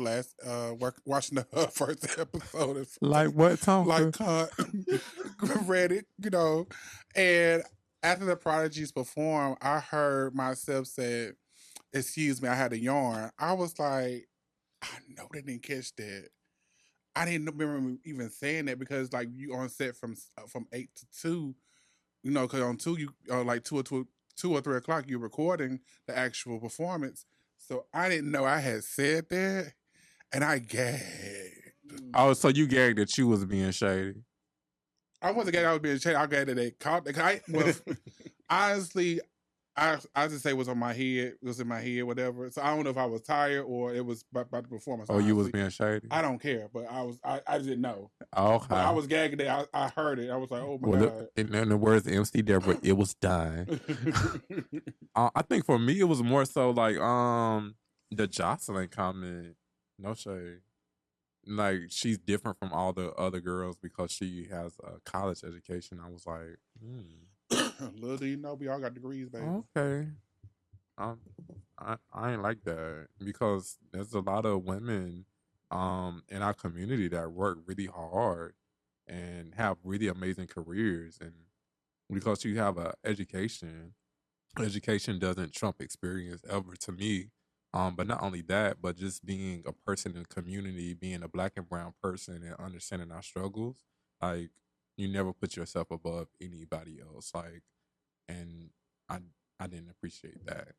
first episode. Like what, Tom? Like cunt, read it, And after the Prodigies performed, I heard myself say, "Excuse me, I had a yarn." I was like, I know they didn't catch that. I didn't remember even saying that because like you on set from 8 to 2, because on 2 you like 2 or 3 o'clock you're recording the actual performance. So I didn't know I had said that, and I gagged. Oh, so you gagged that you was being shady? I wasn't gagged. I was being shady. I gagged that they caught. Honestly, I just say it was on my head. It was in my head, whatever. So I don't know if I was tired or it was about the performance. Oh, honestly. You was being shady? I don't care, but I didn't know. Okay. But I was gagging that. I heard it. I was like, oh my God. In the words of MC Deborah, it was dying. I think for me, it was more so like the Jocelyn comment. No shade. Like, she's different from all the other girls because she has a college education. I was like, Little do you know, we all got degrees, baby. Okay. I ain't like that because there's a lot of women in our community that work really hard and have really amazing careers, and because you have a education. Education doesn't trump experience ever to me. But not only that, but just being a person in the community, being a black and brown person and understanding our struggles, like you never put yourself above anybody else. Like, and I didn't appreciate that.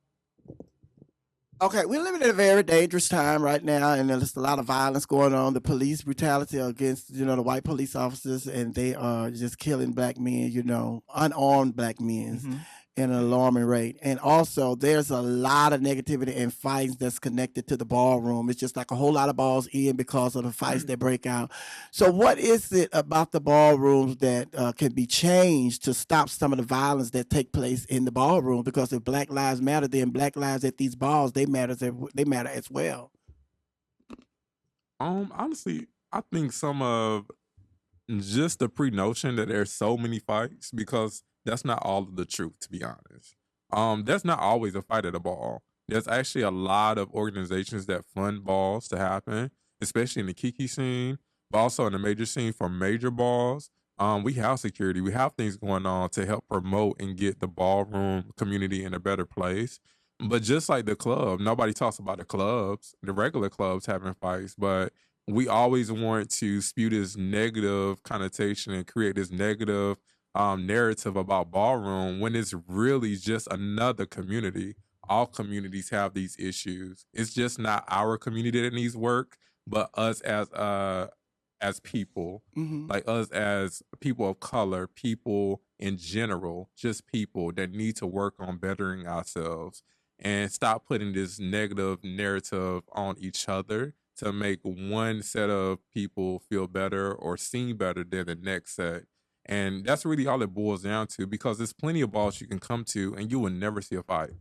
Okay, we're living in a very dangerous time right now, and there's a lot of violence going on. The police brutality against, the white police officers, and they are just killing black men, unarmed black men in an alarming rate. And also, there's a lot of negativity and fights that's connected to the ballroom. It's just like a whole lot of balls in because of the fights that break out. So what is it about the ballrooms that can be changed to stop some of the violence that take place in the ballroom? Because if Black Lives Matter, then Black lives at these balls, they matter as well. Honestly, I think some of just the pre-notion that there's so many fights, because that's not all of the truth, to be honest. There's not always a fight at a ball. There's actually a lot of organizations that fund balls to happen, especially in the Kiki scene, but also in the major scene for major balls. We have security. We have things going on to help promote and get the ballroom community in a better place. But just like the club, nobody talks about the clubs, the regular clubs having fights, but we always want to spew this negative connotation and create this negative narrative about ballroom when it's really just another community. All communities have these issues. It's just not our community that needs work, but us as people, like us as people of color, people in general, just people that need to work on bettering ourselves and stop putting this negative narrative on each other to make one set of people feel better or seem better than the next set. And that's really all it boils down to, because there's plenty of balls you can come to and you will never see a fight.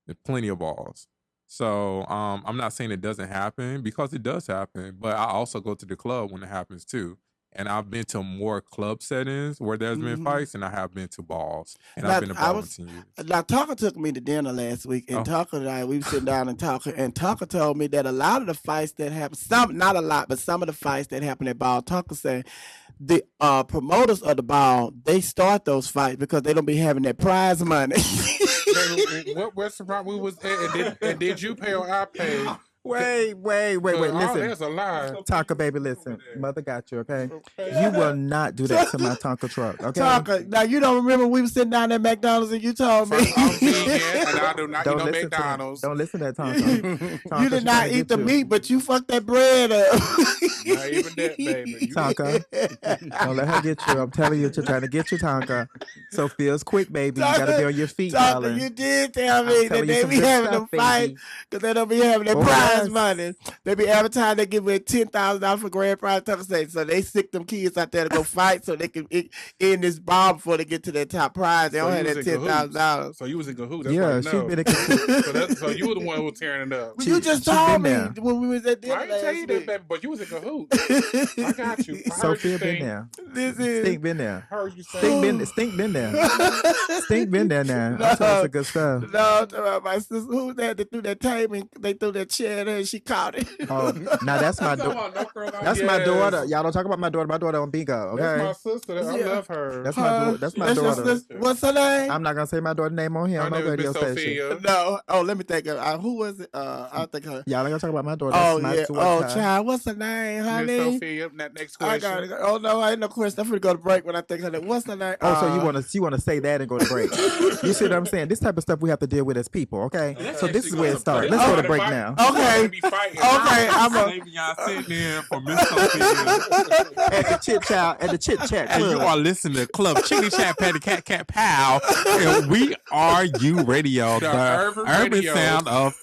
There's plenty of balls. So I'm not saying it doesn't happen, because it does happen, but I also go to the club when it happens too. And I've been to more club settings where there's been fights than I have been to balls. And I've been to balls 10 years. Now, Tonka took me to dinner last week, and Tonka and I, we were sitting down and talking, and Tonka told me that a lot of the fights that happen, not a lot, but some of the fights that happen at ball, Tonka said the promoters of the ball, they start those fights because they don't be having that prize money. What restaurant we was at, and did you pay or I paid? Wait. Listen. That's a lie. Tonka, baby, listen. Mother got you, okay? You will not do that to my Tonka truck, okay? Tonka, now you don't remember we were sitting down at McDonald's and you told me. I'm vegan and I do not eat no McDonald's. Don't listen to that, Tonka. You did not eat the meat, but you fucked that bread up. Not even that, baby. Tonka, don't let her get you. I'm telling you, she's trying to get you, Tonka. Sophia's quick, baby. You gotta be on your feet, Tonka, darling. you did tell me that they be having them fights because they don't be having their prize money. They be every time they give me $10,000 for grand prize Tonka state, so they sick them kids out there to go fight so they can end this bomb before they get to their top prize. They don't have that $10,000. So you was in cahoots. That's Yeah, she been in cahoots. so you were the one who was tearing it up. Well, you just told me when we was at dinner I didn't tell you last that, week. baby, but you was in cahoots. I got you. Sophia been there. Stink been there. Heard you say Stink been there. Stink been there now. That's some good stuff. No, my sister, who that threw that table and they threw that chair there and she caught it. Oh, now that's my daughter. That's my daughter. Y'all don't talk about my daughter. My daughter on bingo. Okay, that's my sister. I love her. That's my That's my daughter. What's her name? I'm not gonna say my daughter's name on here on no radio station. No. Oh, let me think of who was it? I think her. Y'all ain't gonna talk about my daughter. Oh that's yeah. Oh child, what's her name, honey? Miss Sophia. Next question. I got it. Oh no, I ain't no question. I'm finna go to break when I think her name. What's her name? Oh, so you wanna say that and go to break? You see what I'm saying? This type of stuff we have to deal with as people. Okay, so this is where it starts. Let's go to break now. Okay. I'm Y'all sitting in for Miss Sophia at the Chit Chat and you Club. are listening to Club Chit Chat, Patty Cat Pow, and we are WERUradio, the urban sound of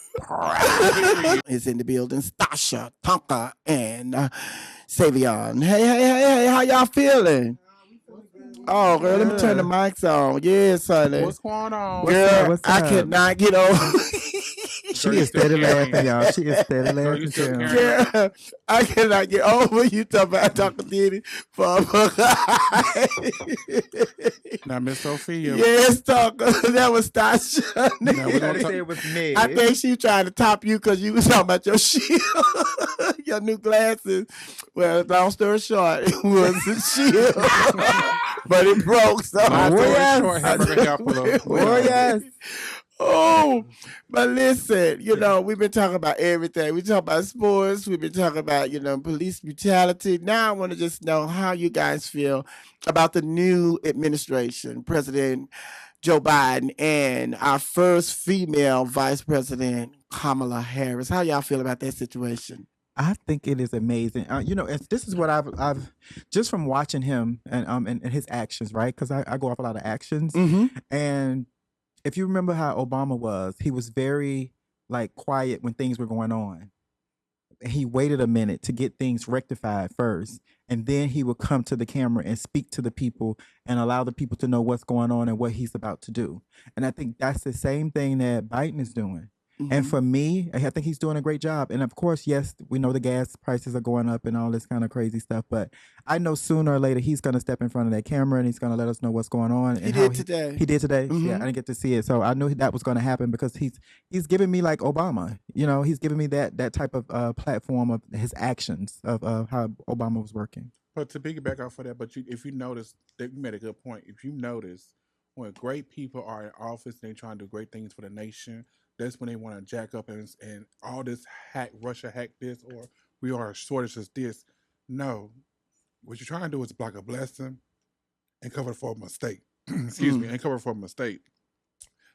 is in the building. Stasha, Tonka, and Savion. Hey, how y'all feeling? Oh, girl, let me turn the mics on. Yes, honey. What's going on? Girl, What's I up? cannot get over. She is steady laughing, y'all. She is steady laughing. Girl, I cannot get over you talking about Tonka Diddy. Now, Miss Sophia. Yes, Tonka. That was Stasha. Now, we're gonna It was me. I think she tried to top you because you was talking about your shield, your new glasses. Well, long story short, it was a shield. but it broke. So Long story yes. short, hamburger helper. Oh yes. Oh, but listen, we've been talking about everything. We talk about sports. We've been talking about, police brutality. Now I want to just know how you guys feel about the new administration, President Joe Biden, and our first female Vice President, Kamala Harris. How y'all feel about that situation? I think it is amazing. This is what I've just from watching him and his actions, right? Because I go off a lot of actions, and if you remember how Obama was, he was very quiet when things were going on. He waited a minute to get things rectified first, and then he would come to the camera and speak to the people and allow the people to know what's going on and what he's about to do. And I think that's the same thing that Biden is doing. And for me, I think he's doing a great job. And of course, yes, we know the gas prices are going up and all this kind of crazy stuff. But I know sooner or later he's going to step in front of that camera and he's going to let us know what's going on. He did today. He did today. Yeah, I didn't get to see it, so I knew that was going to happen because he's giving me like Obama. He's giving me that type of platform of his actions of how Obama was working. But to piggyback off of that, if you notice, you made a good point. If you notice, when great people are in office and they trying to do great things for the nation, that's when they want to jack up and all this Russia hacked this, or we are as shortage as this. No, what you're trying to do is block a blessing and cover for a mistake. Excuse me, and cover for a mistake.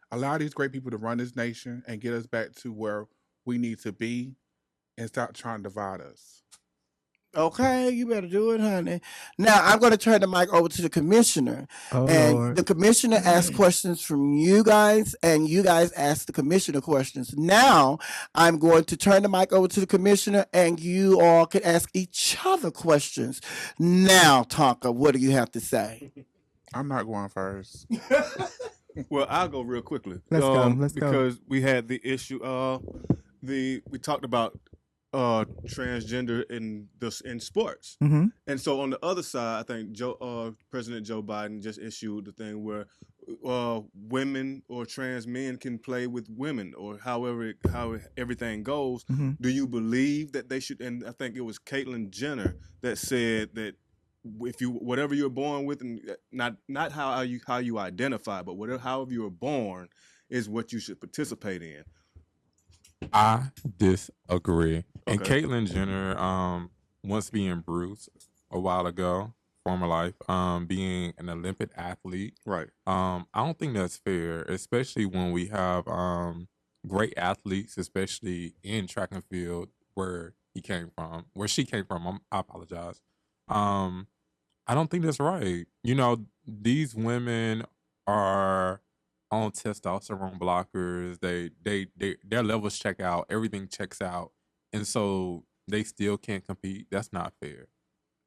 Allow these great people to run this nation and get us back to where we need to be, and stop trying to divide us. Okay, you better do it, honey. Now, I'm going to turn the mic over to the commissioner. And Lord. the commissioner asks questions from you guys, and you guys ask the commissioner questions. Now, I'm going to turn the mic over to the commissioner, and you all can ask each other questions. Now, Tonka, what do you have to say? I'm not going first. Well, I'll go real quickly. Let's go. Because we had the issue. We talked about transgender in sports, and so on the other side, I think President Joe Biden just issued the thing where women or trans men can play with women, or how everything goes. Do you believe that they should? And I think it was Caitlyn Jenner that said that if whatever you're born with, and not how you identify, but however you were born is what you should participate in. I disagree. And Okay. Caitlyn Jenner, once being Bruce a while ago, former life, being an Olympic athlete, Right. I don't think that's fair, especially when we have great athletes, especially in track and field where she came from. I apologize. I don't think that's right. These women are on testosterone blockers. Their levels check out, everything checks out, and so they still can't compete. That's not fair.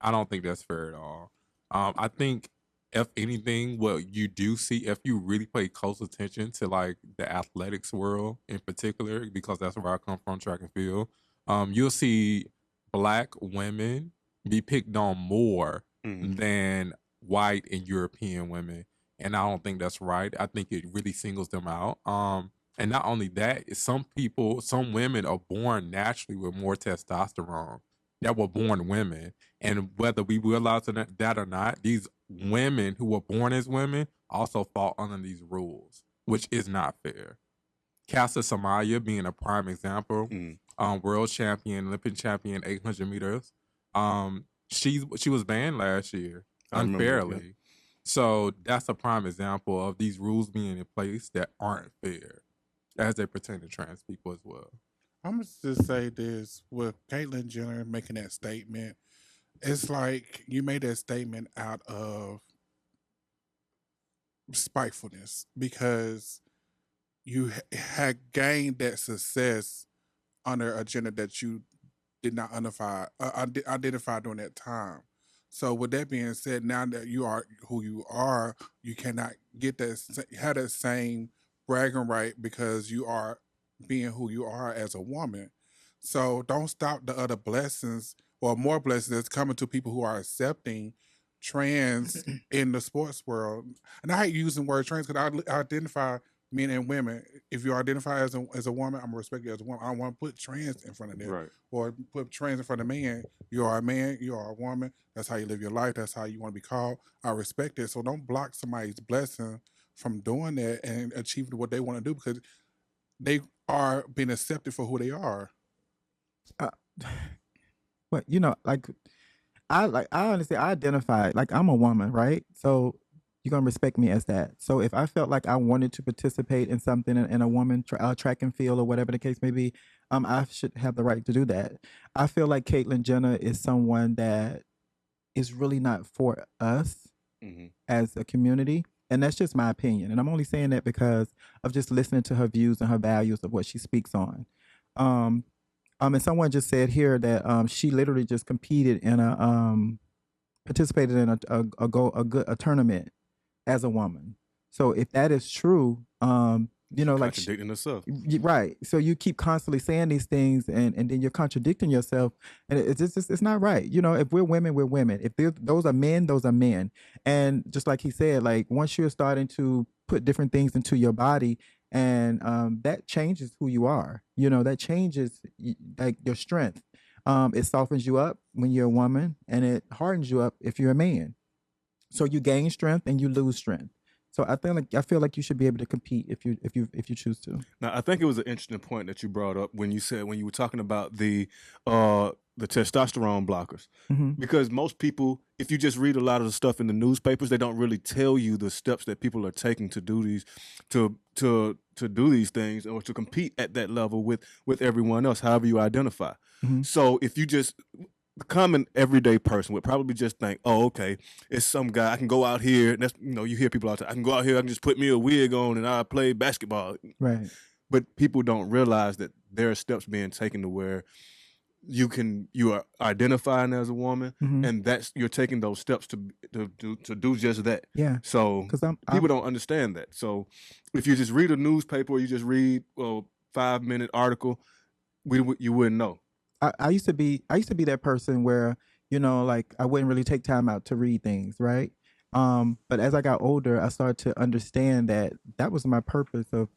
I don't think that's fair at all. I think if anything, what you do see, if you really pay close attention to like the athletics world in particular, because that's where I come from, track and field, you'll see Black women be picked on more than white and European women. And I don't think that's right. I think it really singles them out. And not only that, some women are born naturally with more testosterone that were born women. And whether we realize that or not, these women who were born as women also fall under these rules, which is not fair. Casa Samaya being a prime example, world champion, Olympic champion, 800 meters. She was banned last year unfairly. That, yeah. So that's a prime example of these rules being in place that aren't fair as they pertain to trans people as well. I'm going to just say this, with Caitlyn Jenner making that statement, it's like you made that statement out of spitefulness because you had gained that success under a gender that you did not identify during that time. So with that being said, now that you are who you are, you cannot have that same bragging right because you are being who you are as a woman. So don't stop the other blessings or more blessings that's coming to people who are accepting trans in the sports world. And I hate using the word trans because I identify men and women. If you identify as a woman, I'm gonna respect you as a woman. I don't want to put trans in front of that, Right. or put trans in front of man. You are a man. You are a woman. That's how you live your life. That's how you want to be called. I respect it. So don't block somebody's blessing from doing that and achieving what they want to do, because they are being accepted for who they are. But I honestly I identify like I'm a woman, right? So you're gonna respect me as that. So if I felt like I wanted to participate in something in a woman track and field or whatever the case may be, I should have the right to do that. I feel like Caitlyn Jenner is someone that is really not for us as a community. And that's just my opinion. And I'm only saying that because of just listening to her views and her values of what she speaks on. And someone just said here that she literally just competed in participated in a tournament as a woman. So if that is true, like Contradicting herself. right. So you keep constantly saying these things, and then you're contradicting yourself, and it's just it's not right. If we're women, we're women. If those are men, those are men. And just like he said, like once you're starting to put different things into your body, and that changes who you are. That changes like your strength. It softens you up when you're a woman, and it hardens you up if you're a man. So you gain strength and you lose strength. So I feel like you should be able to compete if you choose to. Now, I think it was an interesting point that you brought up when you were talking about the testosterone blockers, because most people, if you just read a lot of the stuff in the newspapers, they don't really tell you the steps that people are taking to do these to do these things or to compete at that level with everyone else, however you identify. So if you just the common everyday person would probably just think, oh, okay, it's some guy. I can go out here, and that's, you hear people all the time. I can go out here, I can just put me a wig on, and I play basketball. Right. But people don't realize that there are steps being taken to where you are identifying as a woman, and you're taking those steps to do just that. Yeah. So people don't understand that. So if you just read a newspaper or you just read a 5-minute article, you wouldn't know. I used to be that person where, like I wouldn't really take time out to read things, right? But as I got older, I started to understand that was my purpose of,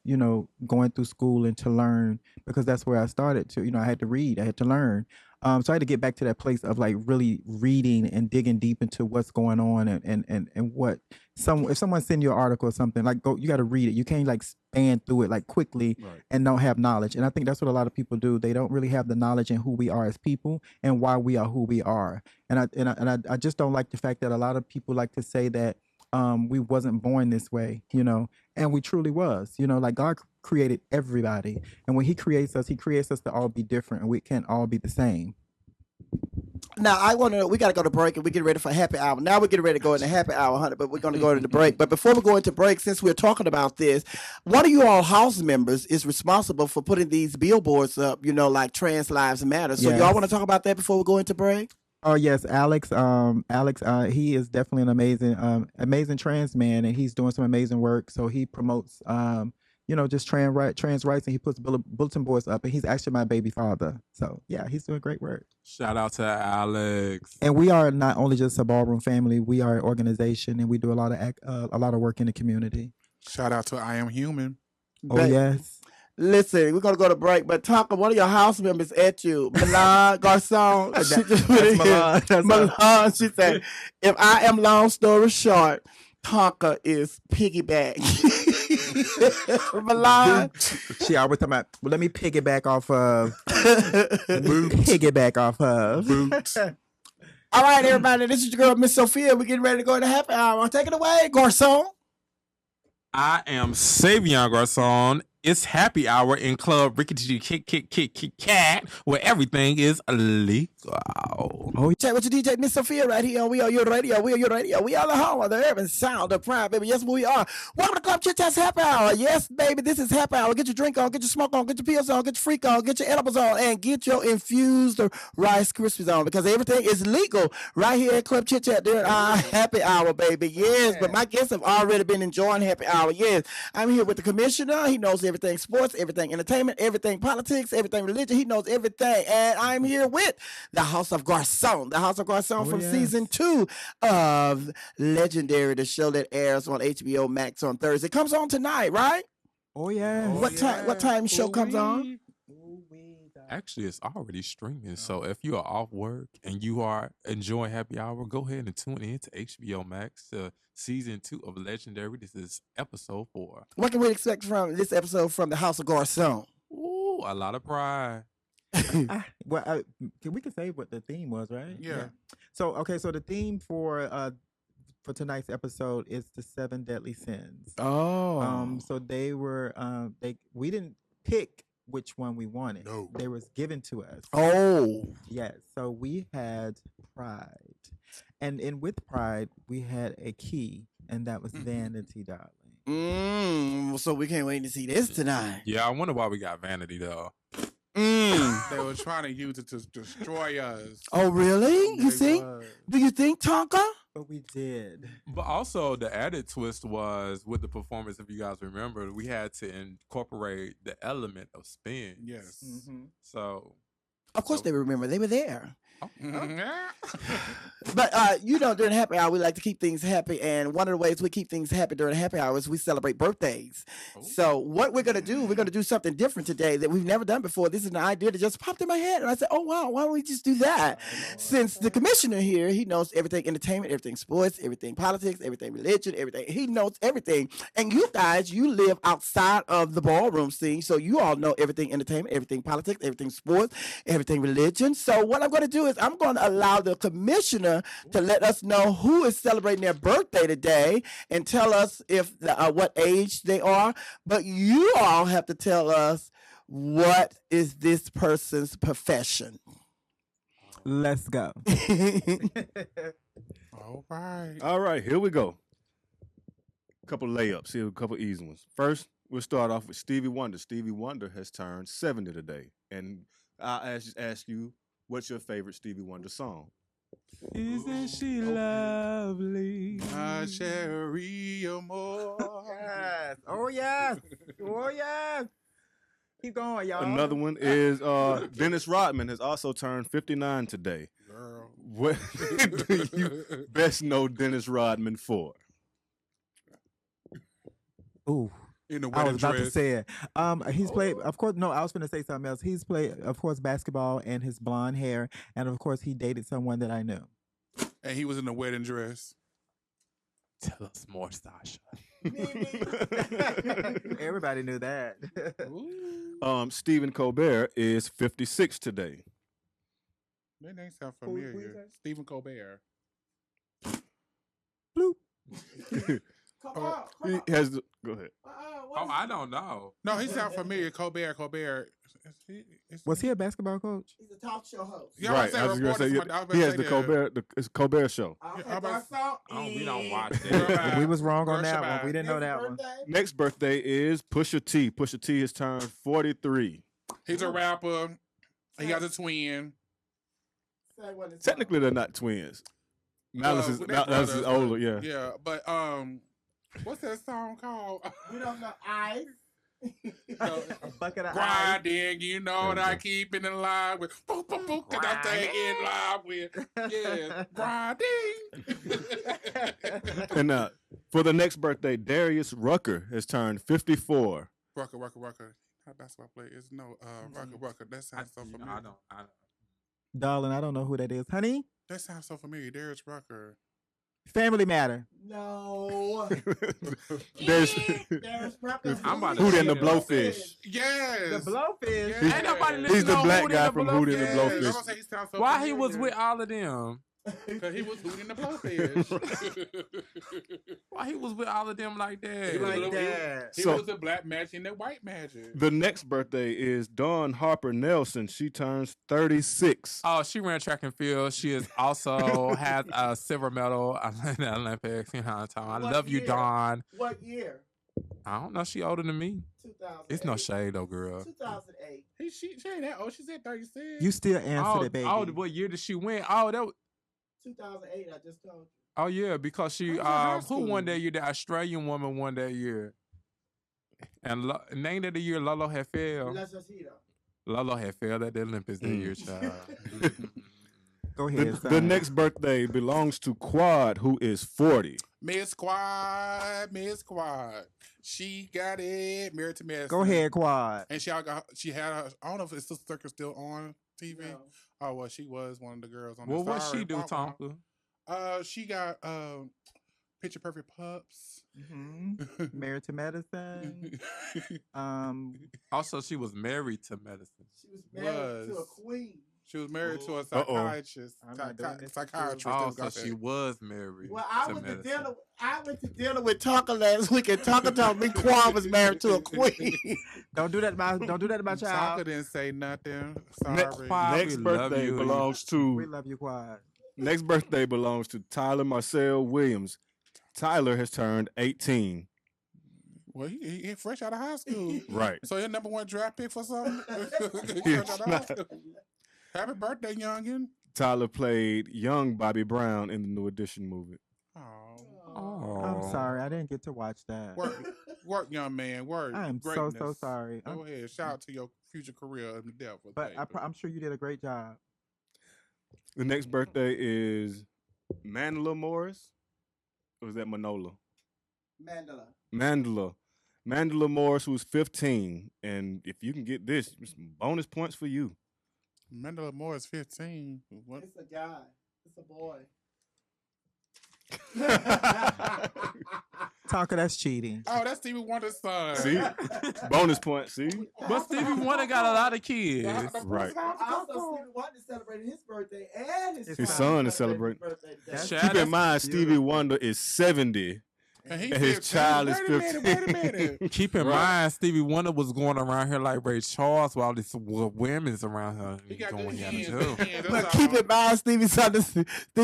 going through school and to learn, because that's where I started to, I had to read, I had to learn. So I had to get back to that place of like really reading and digging deep into what's going on and what if someone send you an article or something, like you got to read it. You can't like span through it like quickly and don't have knowledge. And I think that's what a lot of people do. They don't really have the knowledge in who we are as people and why we are who we are. And I just don't like the fact that a lot of people like to say that we wasn't born this way, and we truly was, like God created everybody. And when he creates us to all be different, and we can't all be the same. Now, we got to go to break, and we get ready for happy hour. Now we're getting ready to go into happy hour, honey, but we're going to go into break. But before we go into break, since we're talking about this, one of you all house members is responsible for putting these billboards up, like Trans Lives Matter. So y'all want to talk about that before we go into break? Oh yes, Alex. He is definitely an amazing trans man, and he's doing some amazing work. So he promotes, just trans rights, and he puts bulletin boards up. And he's actually my baby father. So yeah, he's doing great work. Shout out to Alex. And we are not only just a ballroom family; we are an organization, and we do a lot of work in the community. Shout out to I Am Human. Oh yes. Listen, we're gonna go to break, but Tonka, one of your house members at you, Milan Garcon. She just put it here. Milan, she said, "If I am long story short, Tonka is piggyback." Milan, she always talking about. Well, let me piggyback off of. Piggyback off of. All right, everybody, this is your girl, Miss Sophia. We're getting ready to go to happy hour. Take it away, Garcon. I am Savion Garcon. It's happy hour in Club Chit Chat, where everything is legal. Oh, chat with your DJ, Miss Sophia, right here on WERUradio. WERUradio. We are the home of the urban sound of prime, baby. Yes, we are. Welcome to Club Chit Chat's happy hour. Yes, baby, this is happy hour. Get your drink on, get your smoke on, get your pills on, get your freak on, get your edibles on, and get your infused Rice Krispies on, because everything is legal right here at Club Chit Chat during our happy hour, baby. Yes, but my guests have already been enjoying happy hour. Yes, I'm here with the commissioner. He knows everything sports, everything entertainment, everything politics, everything religion. He knows everything. And I'm here with the House of Garcon, from season 2 of Legendary, the show that airs on HBO Max on Thursday. It comes on tonight, right? Oh yeah. What time show comes on? Actually, it's already streaming. So if you are off work and you are enjoying Happy Hour, go ahead and tune in to HBO Max season 2 of Legendary. This is episode 4. What can we expect from this episode from the House of Garcon? Ooh, a lot of pride. We can say what the theme was, right? Yeah. So the theme for tonight's episode is the 7 deadly sins. Oh. So they were we didn't pick which one we wanted. No. They was given to us. Oh. Yes. So we had pride. And with pride, we had a key, and that was vanity, darling. So we can't wait to see this tonight. Yeah, I wonder why we got vanity though. They were trying to use it to destroy us. Oh, really? You They think? was. Do you think, Tonka? But we did. But also the added twist was with the performance, if you guys remember, we had to incorporate the element of spin. Yes. So Of course they remember. They were there. Mhm. But, during happy hour, we like to keep things happy. And one of the ways we keep things happy during happy hour is we celebrate birthdays. So what we're going to do something different today that we've never done before. This is an idea that just popped in my head. And I said, oh, wow, why don't we just do that? Since the commissioner here, he knows everything entertainment, everything sports, everything politics, everything religion, everything. He knows everything. And you guys, you live outside of the ballroom scene. So you all know everything entertainment, everything politics, everything sports, everything religion. So what I'm going to do is I'm going to allow the commissioner to let us know who is celebrating their birthday today and tell us if what age they are. But you all have to tell us what is this person's profession. Let's go. All right, here we go. A couple layups here, a couple easy ones. First, we'll start off with Stevie Wonder. Stevie Wonder has turned 70 today. And I'll ask you, what's your favorite Stevie Wonder song? isn't she lovely? I Sherry more. Yes. Oh yes. Oh yes. Keep going, y'all. Another one is Dennis Rodman has also turned 59 today. Girl. What do you best know Dennis Rodman for? Ooh. In the I wedding was about to dress. say it. He's played, of course, no, I was going to say something else. He's played, of course, basketball and his blonde hair. And, of course, he dated someone that I knew. And he was in the wedding dress. Tell us more, Stasha. Everybody knew that. Stephen Colbert is 56 today. That name sound familiar. Stephen Colbert. Bloop. He has the, go ahead. Oh, I don't know. No, he sound familiar. Colbert. Was he a basketball coach? He's a talk show host. Yeah, Right, I was gonna say, he has the Colbert, it's Colbert show. We don't watch that. We was wrong on that Goodbye. one. We didn't know that one. Next birthday is Pusha T. Pusha T has turned 43. He's a rapper. He got a twin. Technically, they're not twins. Malice is, They're Malice is brothers, older, yeah. Yeah, but what's that song called? We don't know. Ice. No, A bucket of grinding, you know what I keep it in line with. Boop, boop, boop, cause I stay in line with. Yeah, grinding. And for the next birthday, Darius Rucker has turned 54. Rucker. Not basketball player. It's no Rucker. That sounds so familiar. I don't. Darling, I don't know who that is. Honey, That sounds so familiar. Darius Rucker. Family Matter. No. There's I'm about to Hootie and the see Blowfish. Yes. The Blowfish. Yeah. Ain't nobody He's listening the to black Hootie guy and the from Hootie and the Blowfish. Blowfish. I'm gonna say he sounds so Why he was familiar. with all of them? Because he was Hootie and the Blowfish. Why he was with all of them like that? He was Like a little- that. He So- was the black magic and the white magic. The next birthday is Dawn Harper Nelson. She turns 36. Oh, she ran track and field. She is also has a silver medal in the Olympics. You know, I What love you, year? Dawn. What year? I don't know. She older than me. 2008. It's no shade though, girl. 2008. She ain't that old. She said 36. You still answered Oh, it, baby. what year did she win? Oh, that. 2008, I just told you. Oh yeah, because she I was in high who school. won that year? The Australian woman won that year. And name of the year Lolo had failed. Let's just heat up. Lolo had failed at the Olympics that year, child. Go ahead. The son. next birthday belongs to Quad, who is 40. Miss Squad. She got it. Married to Madison. Go ahead, Quad. And she had her. I don't know if it's Sister Circle still on TV. No. Oh well, she was one of the girls on. Well, the what she do, Tonka? She got Picture Perfect Pups. Mm-hmm. Married to Medicine. Also, she was married to medicine. She was married to a queen. She was married to a psychiatrist. Psychiatrist. Oh, so she was married. Well, I went to dinner with Tonka last week, and Tonka told me Quan was married to a queen. Don't do that about child. Tonka didn't say nothing. Sorry. Next birthday belongs to. We love you, Quad. Next birthday belongs to Tyler Marcel Williams. Tyler has turned 18. Well, he fresh out of high school. Right. So your number 1 draft pick for something? Happy birthday, youngin. Tyler played young Bobby Brown in the New Edition movie. Oh. I'm sorry. I didn't get to watch that. Work, young man. Work. I am so sorry. Go ahead. Shout out to your future career in the devil. But I'm sure you did a great job. The next birthday is Mandela Morris. Or was that Manola? Mandela Morris, who's 15. And if you can get this, some bonus points for you. Mandela Moore is 15. What? It's a guy. It's a boy. Tonka, that's cheating. Oh, that's Stevie Wonder's son. See? Bonus point, see? But Stevie Wonder got a lot of kids. Right. Also, Stevie Wonder celebrated his birthday and his son is celebrating. Keep in mind, Stevie Wonder is 70. And his child is 15. Wait a minute. Keep in mind, Stevie Wonder was going around here like Ray Charles while these women's around her. He got going good hands. But keep in mind, Stevie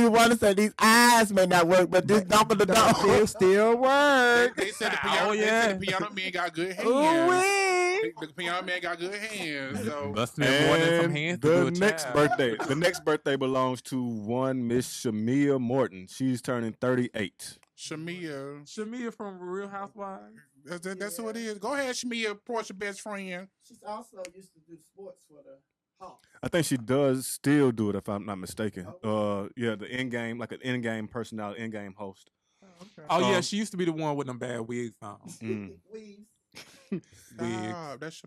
Wonder said these eyes may not work, but this number the dog still work. They said the piano, said the piano man got good hands. The piano man got good hands. So. The next birthday belongs to one Miss Shamia Morton. She's turning 38. Shamia from Real Housewives. That's who it is. Go ahead, Shamia, Portia's best friend. She's also used to do sports for the Hawks. I think she does still do it, if I'm not mistaken. The in-game, like an in-game personality, in-game host. Oh, yeah, she used to be the one with them bad wigs on. Wigs. That's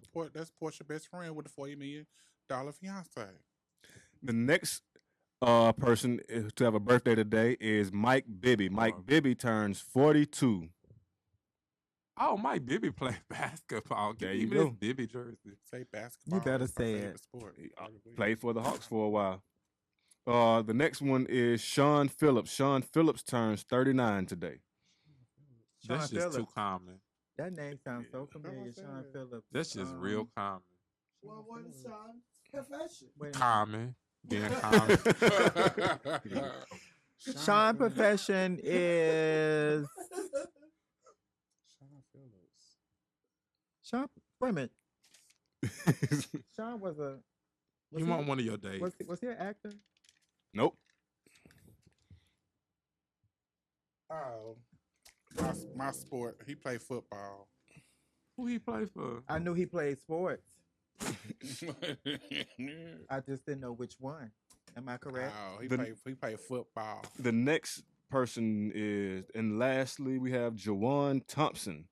Portia's best friend with the $40 million fiance. The next person to have a birthday today is Mike Bibby. Mike Bibby turns 42. Oh, Mike Bibby played basketball. There you go. Bibby jersey. Say basketball. You better say it. Sport. Played for the Hawks for a while. The next one is Sean Phillips. Sean Phillips turns 39 today. That's just too common. That name sounds so familiar, Sean Phillips. That's just real common. Well, what is Sean's profession? Common. Being common. Sean's profession is Sean. Wait a minute. Sean was a. You want one of your days? Was he an actor? Nope. Oh, my sport. He played football. Who he play for? I knew he played sports. I just didn't know which one. Am I correct? Oh, he played football. The next person is, and lastly, we have Jawan Thompson.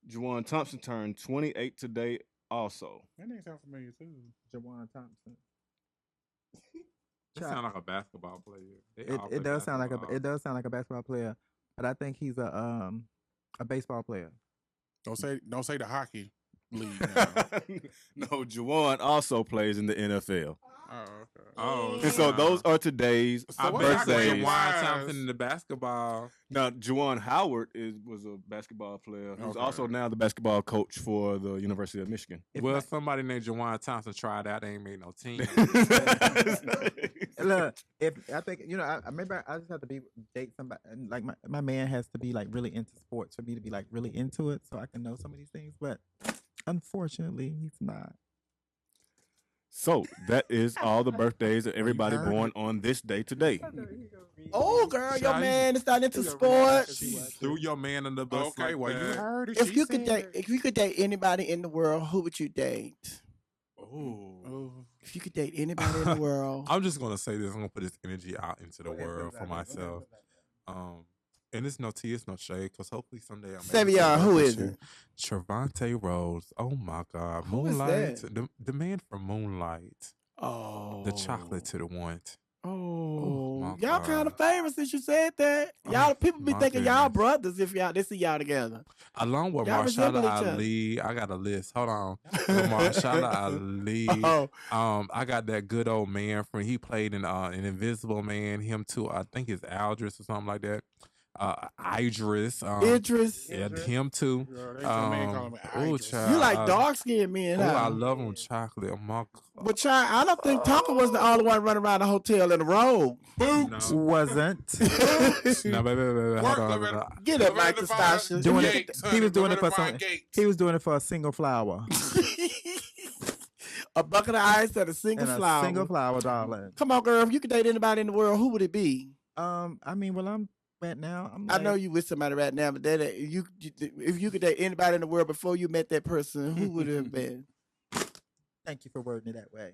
Jawan Thompson turned 28 today also. That name sounds familiar too. Jawan Thompson. It sounds like a basketball player. It does sound like a basketball player, but I think he's a baseball player. Don't say the hockey league. No, Jawan also plays in the NFL. Oh, okay. Oh, and so those are today's birthdays. Jawan Thompson in the basketball. Now, Jawan Howard was a basketball player who's also now the basketball coach for the University of Michigan. Well, somebody named Jawan Thompson tried out, ain't made no team. Look, I remember I just have to date somebody, like my man has to be like really into sports for me to be like really into it, so I can know some of these things. But unfortunately, he's not. So that is all the birthdays of everybody born on this day today. Oh, girl, your man is not into sports. Threw your man in the bus. Okay, well, you heard it. If you could date anybody in the world, who would you date? Oh. If you could date anybody in the world, I'm just gonna say this. I'm gonna put this energy out into the world for myself. And it's no tea, it's no shade, because hopefully someday I'm Savion, who is it? Trevante Rose. Oh my God. Who is Moonlight. that? The man from Moonlight. Oh. The chocolate to the want. Oh, my y'all God. kind of famous since you said that. Y'all people be my thinking y'all goodness. brothers if y'all they see y'all together. Along with Y'all resemble Marshala each other. Ali, I got a list. Hold on. With Marshala Ali, Oh, I got that good old man from. He played in an Invisible Man. Him too. I think it's Aldris or something like that. Idris. Idris. Yeah, him too. Girl, they told me they call him Oh, Idris. child. You like dark skinned men, Oh, huh? I love him chocolate. Oh my God. But child, I don't think Tonka was the only one running around the hotel in a robe. Boots. No. Wasn't No, baby. Work, Hold on. Loretta. Get up, Mike Loretta Stasha. Vine doing Gates, it. He was doing it for Loretta Vine some. Gates. He was doing it for a single flower A bucket of ice and a single and a flower. single flower, darling. Come on, girl. If you could date anybody in the world, who would it be? I mean, well, I'm right now. I'm I like, know you with somebody right now, but if you could date anybody in the world before you met that person, who would it have been? Thank you for wording it that way.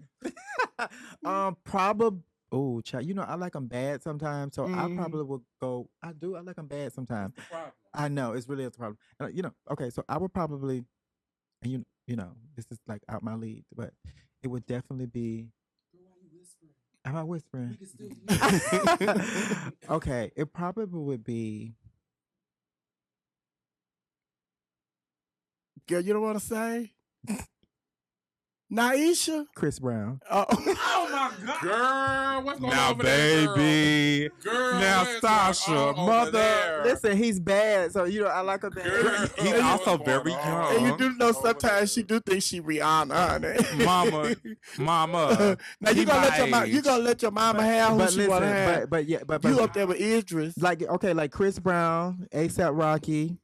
Probably. Oh, child. You know, I like them bad sometimes, so I probably would go. I do. I like them bad sometimes. I know it's really a problem. You know. Okay, so I would probably, and you know, this is like out my league, but it would definitely be. Am I whispering? Okay, it probably would be. Girl, you don't want to say? Naisha? Chris Brown. Oh. Oh my God. Girl, what's going on Now, over there, baby. Girl, Now, what is going Stasha, on over mother. there? Listen, he's bad, so you know I like him bad. Girl, He's what's also going very on? young. And you do know Over sometimes there. she do think she Rihanna, honey. Mama. Now you he gonna my let your age. you gonna let your mama have who But she want to have. but yeah, but You up there with Idris? like okay, like Chris Brown, ASAP Rocky,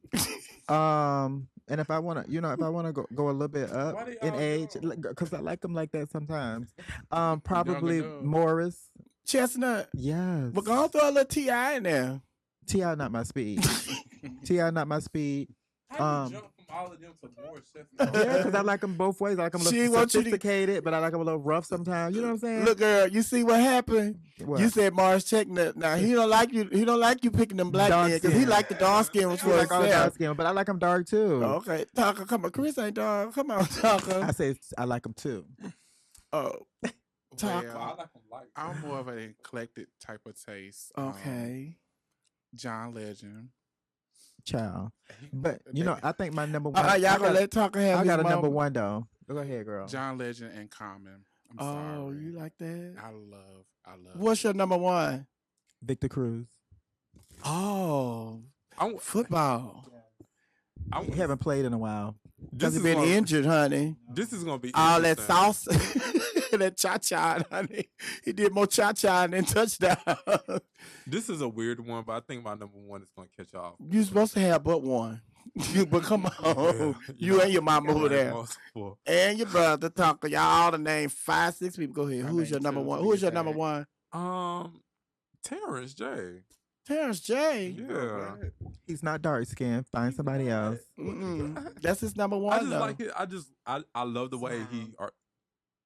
and if I want to, you know, if I want to go a little bit Why up they in all age, young? because I like them like that sometimes. Probably Younger, no. Morris. Chestnut. Yes. But go throw a little T.I. in there. T.I. not my speed. T.I. not my speed. How you jump from all of them to more stuff? Yeah, because I like them both ways. I like them a She little want you to- sophisticated, but I like them a little rough sometimes. You know what I'm saying? Look, girl, you see what happened? What? You said Mars Chestnut. Now he don't like you. He don't like you picking them black Dark men because he skin. like the dark skin was I for like all dark himself. skin, but I like them dark too. Okay, Tonka, come on. Chris ain't dark. Come on, I Tonka. say I like them too. Oh, Taco. Well, I'm more of an eclectic type of taste. okay. John Legend. Child. But you know, I think my number one. All right, y'all I gonna got, let Tonka have I his got a number moment? one though. Go ahead, girl. John Legend and Common. I'm Oh, sorry. you like that? I love. What's your number one? Victor Cruz. Oh, I'm, football. He haven't played in a while. Because he been injured, honey. This is gonna be All that interesting. sauce, that cha-cha, honey. He did more cha-cha than touchdown. This is a weird one, but I think my number one is gonna catch off. You supposed to have but one. But come on. You and your mama over there. Multiple. And your brother, Tonka. Y'all all the name 5, 6 people. Go ahead. I Who's your named number two, one? to Who's be your number exact. one? Terrence J. Terrence J. Yeah. He's not dark skinned. Find somebody else. Mm-mm. That's his number I one, just though. like it. I love the way he.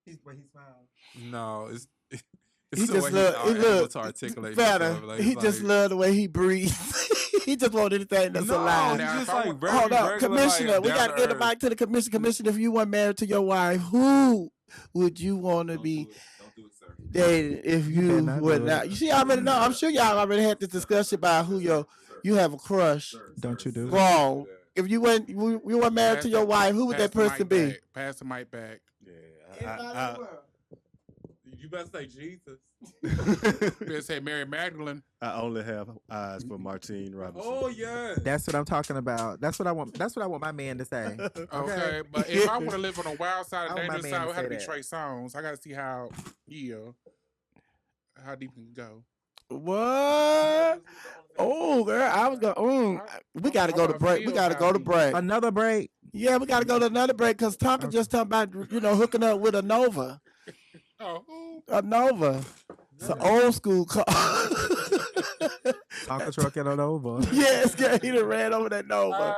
He smiles. No, it's He the just way love, he's he able look to articulate. better. himself. Like, He it's just like, love the way he breathes. He just want anything that's no, alive. he's Now, just if I like very Hold up, regular, Commissioner. like, We down got to to get it earth. back to the Commissioner. Commissioner, if you weren't married to your wife, who would you want to be Don't do it, sir. dating if better you not would do it. not? You see, I already know. I'm sure y'all already had this discussion about who you have a crush. Don't you do it? Wrong. If you weren't married to your wife, who would that person be? Pass the mic back. Yeah. You better say Jesus. Better say Mary Magdalene. I only have eyes for Martine Robinson. Oh yeah. That's what I'm talking about. That's what I want. That's what I want my man to say. Okay, but if I want to live on the wild side I of want my dangerous man side, to it had to say be that. Trey Songz. I got to see how deep he can go. What? Oh, girl, I was going. We got to go to break. We got to go to break. Another break. Yeah, we got to go to another break because Tonka just talking about hooking up with a Nova. Oh, A Nova. It's an old school car. Tonka trucking on over. Yes, girl, he done ran over that Nova.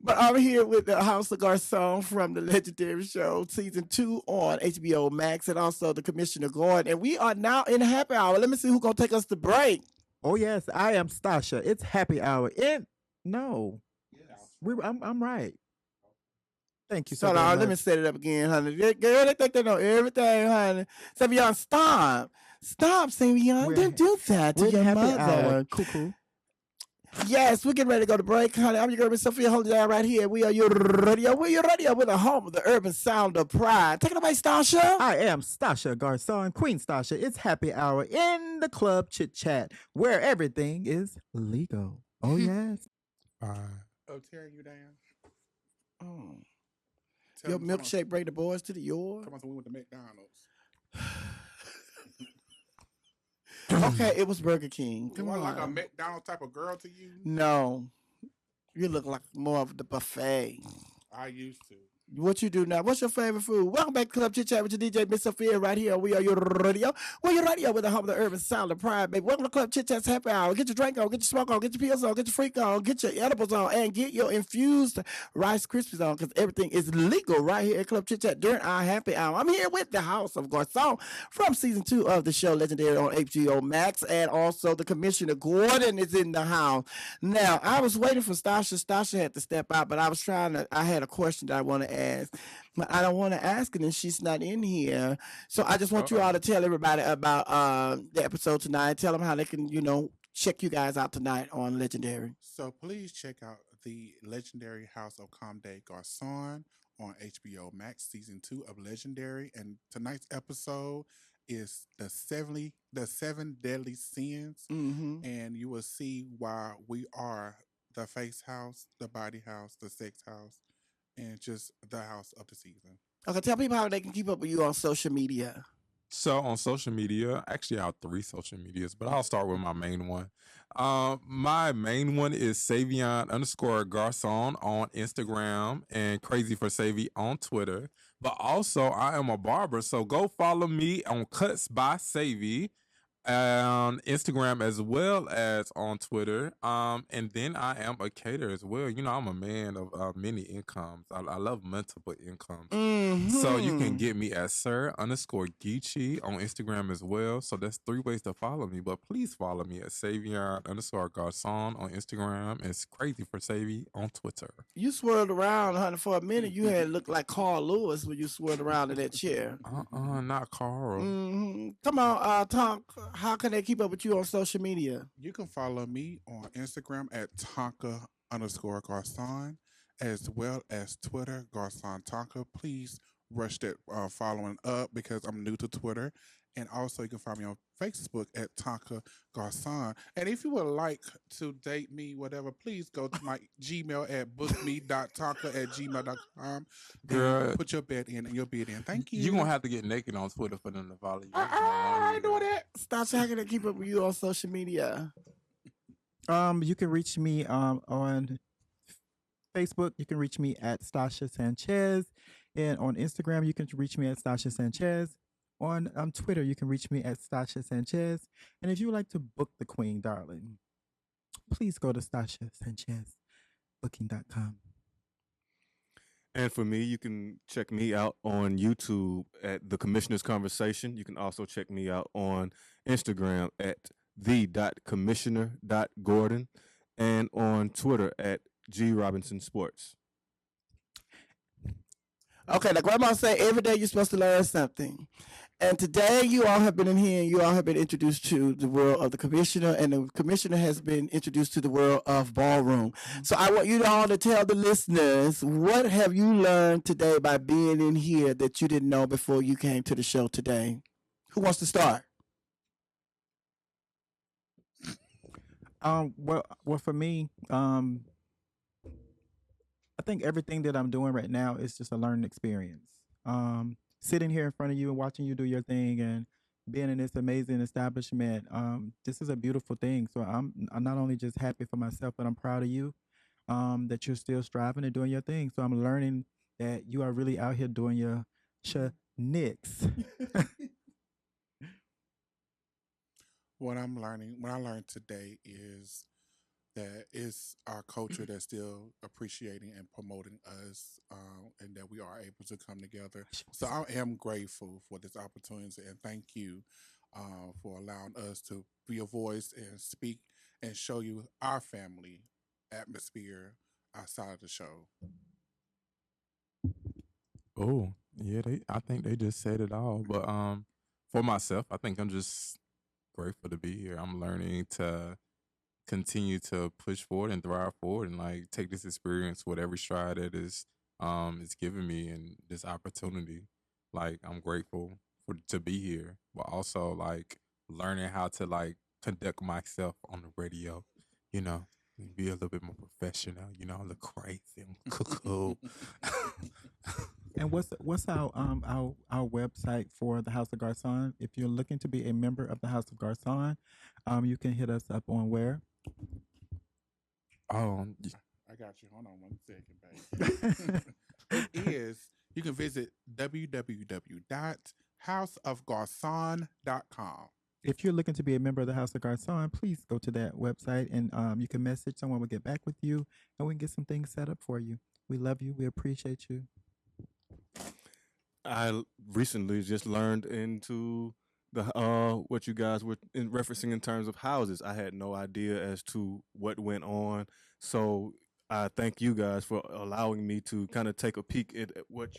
But I'm here with the House of Garcon from the legendary show, season 2 on HBO Max, and also the Commissioner Gordan. And we are now in happy hour. Let me see who's gonna take us to break. Oh yes, I am Stasha. It's happy hour. No, I'm right. Thank you so Hold very on, let me much. set it up again, honey. Girl, they think they know everything, honey. Savion, stop. Stop, Savion. Don't do that to We're in your happy hour, mother. cuckoo. Yes, we're getting ready to go to break, honey. I'm your girl, Miss Sophia. Hold it down right here. We are your radio. We're your radio. We're the home of the urban sound of pride. Take it away, Stasha. I am Stasha Garcon, Queen Stasha. It's happy hour in the Club Chit Chat, where everything is legal. Oh yes. Oh, tearing you down. Oh. Tell Your them, milkshake bring the boys to the yard. Come on, we went to McDonald's. Okay, it was Burger King. Come Am I on. like a McDonald's type of girl to you? No. You look like more of the buffet. I used to. What you do now? What's your favorite food? Welcome back to Club Chit Chat with your DJ Miss Sophia right here. We are your radio. We're your radio with the home of the urban sound of pride, baby. Welcome to Club Chit Chat's happy hour. Get your drink on, get your smoke on, get your pills on, get your freak on, get your edibles on, and get your infused Rice Krispies on, because everything is legal right here at Club Chit Chat during our happy hour. I'm here with the House of Garcon from season 2 of the show, Legendary on HBO Max, and also the Commissioner Gordan is in the house. Now, I was waiting for Stasha. Stasha had to step out, but I had a question that I want to ask. But I don't want to ask it, and she's not in here. So I just want you all to tell everybody about the episode tonight. Tell them how they can, check you guys out tonight on Legendary. So please check out the legendary House of Comde Garcon on HBO Max, season 2 of Legendary. And tonight's episode is the seven deadly sins. Mm-hmm. And you will see why we are the face house, the body house, the sex house, and just the house of the season. Okay, tell people how they can keep up with you on social media. So on social media, actually I have 3 social medias, but I'll start with my main one. My main one is Savion_Garcon on Instagram and Crazy for Savy on Twitter. But also I am a barber, so go follow me on Cuts by Savy on Instagram as well as on Twitter. And then I am a caterer as well. I'm a man of many incomes. I love multiple incomes. Mm-hmm. So you can get me at Sir_Geechee on Instagram as well. So that's 3 ways to follow me. But please follow me at Savion_Garcon on Instagram and it's Crazy for Savy on Twitter. You swirled around, honey, for a minute. You had looked like Carl Lewis when you swirled around in that chair. Not Carl. Mm-hmm. Come on, Tonk. How can they keep up with you on social media? You can follow me on Instagram at Tonka_Garcon, as well as Twitter, Garcon Tonka. Please rush that following up because I'm new to Twitter. And also, you can find me on Facebook at Tonka Garcon. And if you would like to date me, whatever, please go to my Gmail at bookme.tonka@gmail.com. Girl, put your bed in and you'll be in. Thank you. You're going to have to get naked on Twitter for them to follow you. I ain't doing that. Stasha, how can they keep up with you on social media? You can reach me on Facebook. You can reach me at Stasha Sanchez, and on Instagram you can reach me at Stasha Sanchez. On Twitter you can reach me at Stasha Sanchez. And if you would like to book the Queen, darling, please go to StashaSanchezBooking.com. And for me, you can check me out on YouTube at The Commissioner's Conversation. You can also check me out on Instagram at the.commissioner.gordon and on Twitter at GRobinsonSports. Okay, like Grandma say, every day you're supposed to learn something. And today you all have been in here and you all have been introduced to the world of the Commissioner, and the Commissioner has been introduced to the world of ballroom. So I want you all to tell the listeners, what have you learned today by being in here that you didn't know before you came to the show today? Who wants to start? Well, for me, I think everything that I'm doing right now is just a learning experience. Sitting here in front of you and watching you do your thing and being in this amazing establishment, this is a beautiful thing. So I'm not only just happy for myself, but I'm proud of you, that you're still striving and doing your thing. So I'm learning that you are really out here doing your nicks. What I learned today is that it's our culture that's still appreciating and promoting us, and that we are able to come together. So I am grateful for this opportunity, and thank you for allowing us to be a voice and speak and show you our family atmosphere outside of the show. Oh, yeah, I think they just said it all. But for myself, I think I'm just grateful to be here. I'm learning to continue to push forward and thrive forward and like take this experience with every stride that is giving me and this opportunity. Like I'm grateful to be here, but also like learning how to like conduct myself on the radio, you know, be a little bit more professional, you know, look crazy and cool. And what's our website for the House of Garcon? If you're looking to be a member of the House of Garcon, you can hit us up on where? Um, I got you. Hold on 1 second, babe. It is, you can visit www.houseofgarcon.com. If you're looking to be a member of the House of Garcon, please go to that website and you can message someone. Will get back with you and we can get some things set up for you. We love you. We appreciate you. I recently just learned into the what you guys were referencing in terms of houses. I had no idea as to what went on. So I thank you guys for allowing me to kind of take a peek at what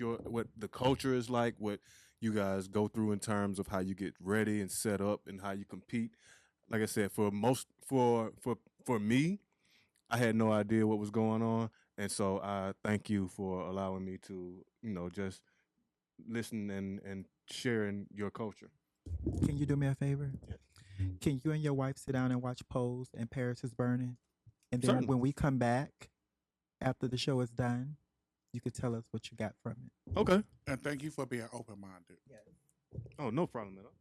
the culture is like, what you guys go through in terms of how you get ready and set up and how you compete. Like I said, for me, I had no idea what was going on, and so I thank you for allowing me to, just listen and sharing your culture. Can you do me a favor? Yes. Can you and your wife sit down and watch Pose and Paris is Burning? And then Certainly. when we come back after the show is done, you could tell us what you got from it. Okay. And thank you for being open-minded. Oh, no problem at all.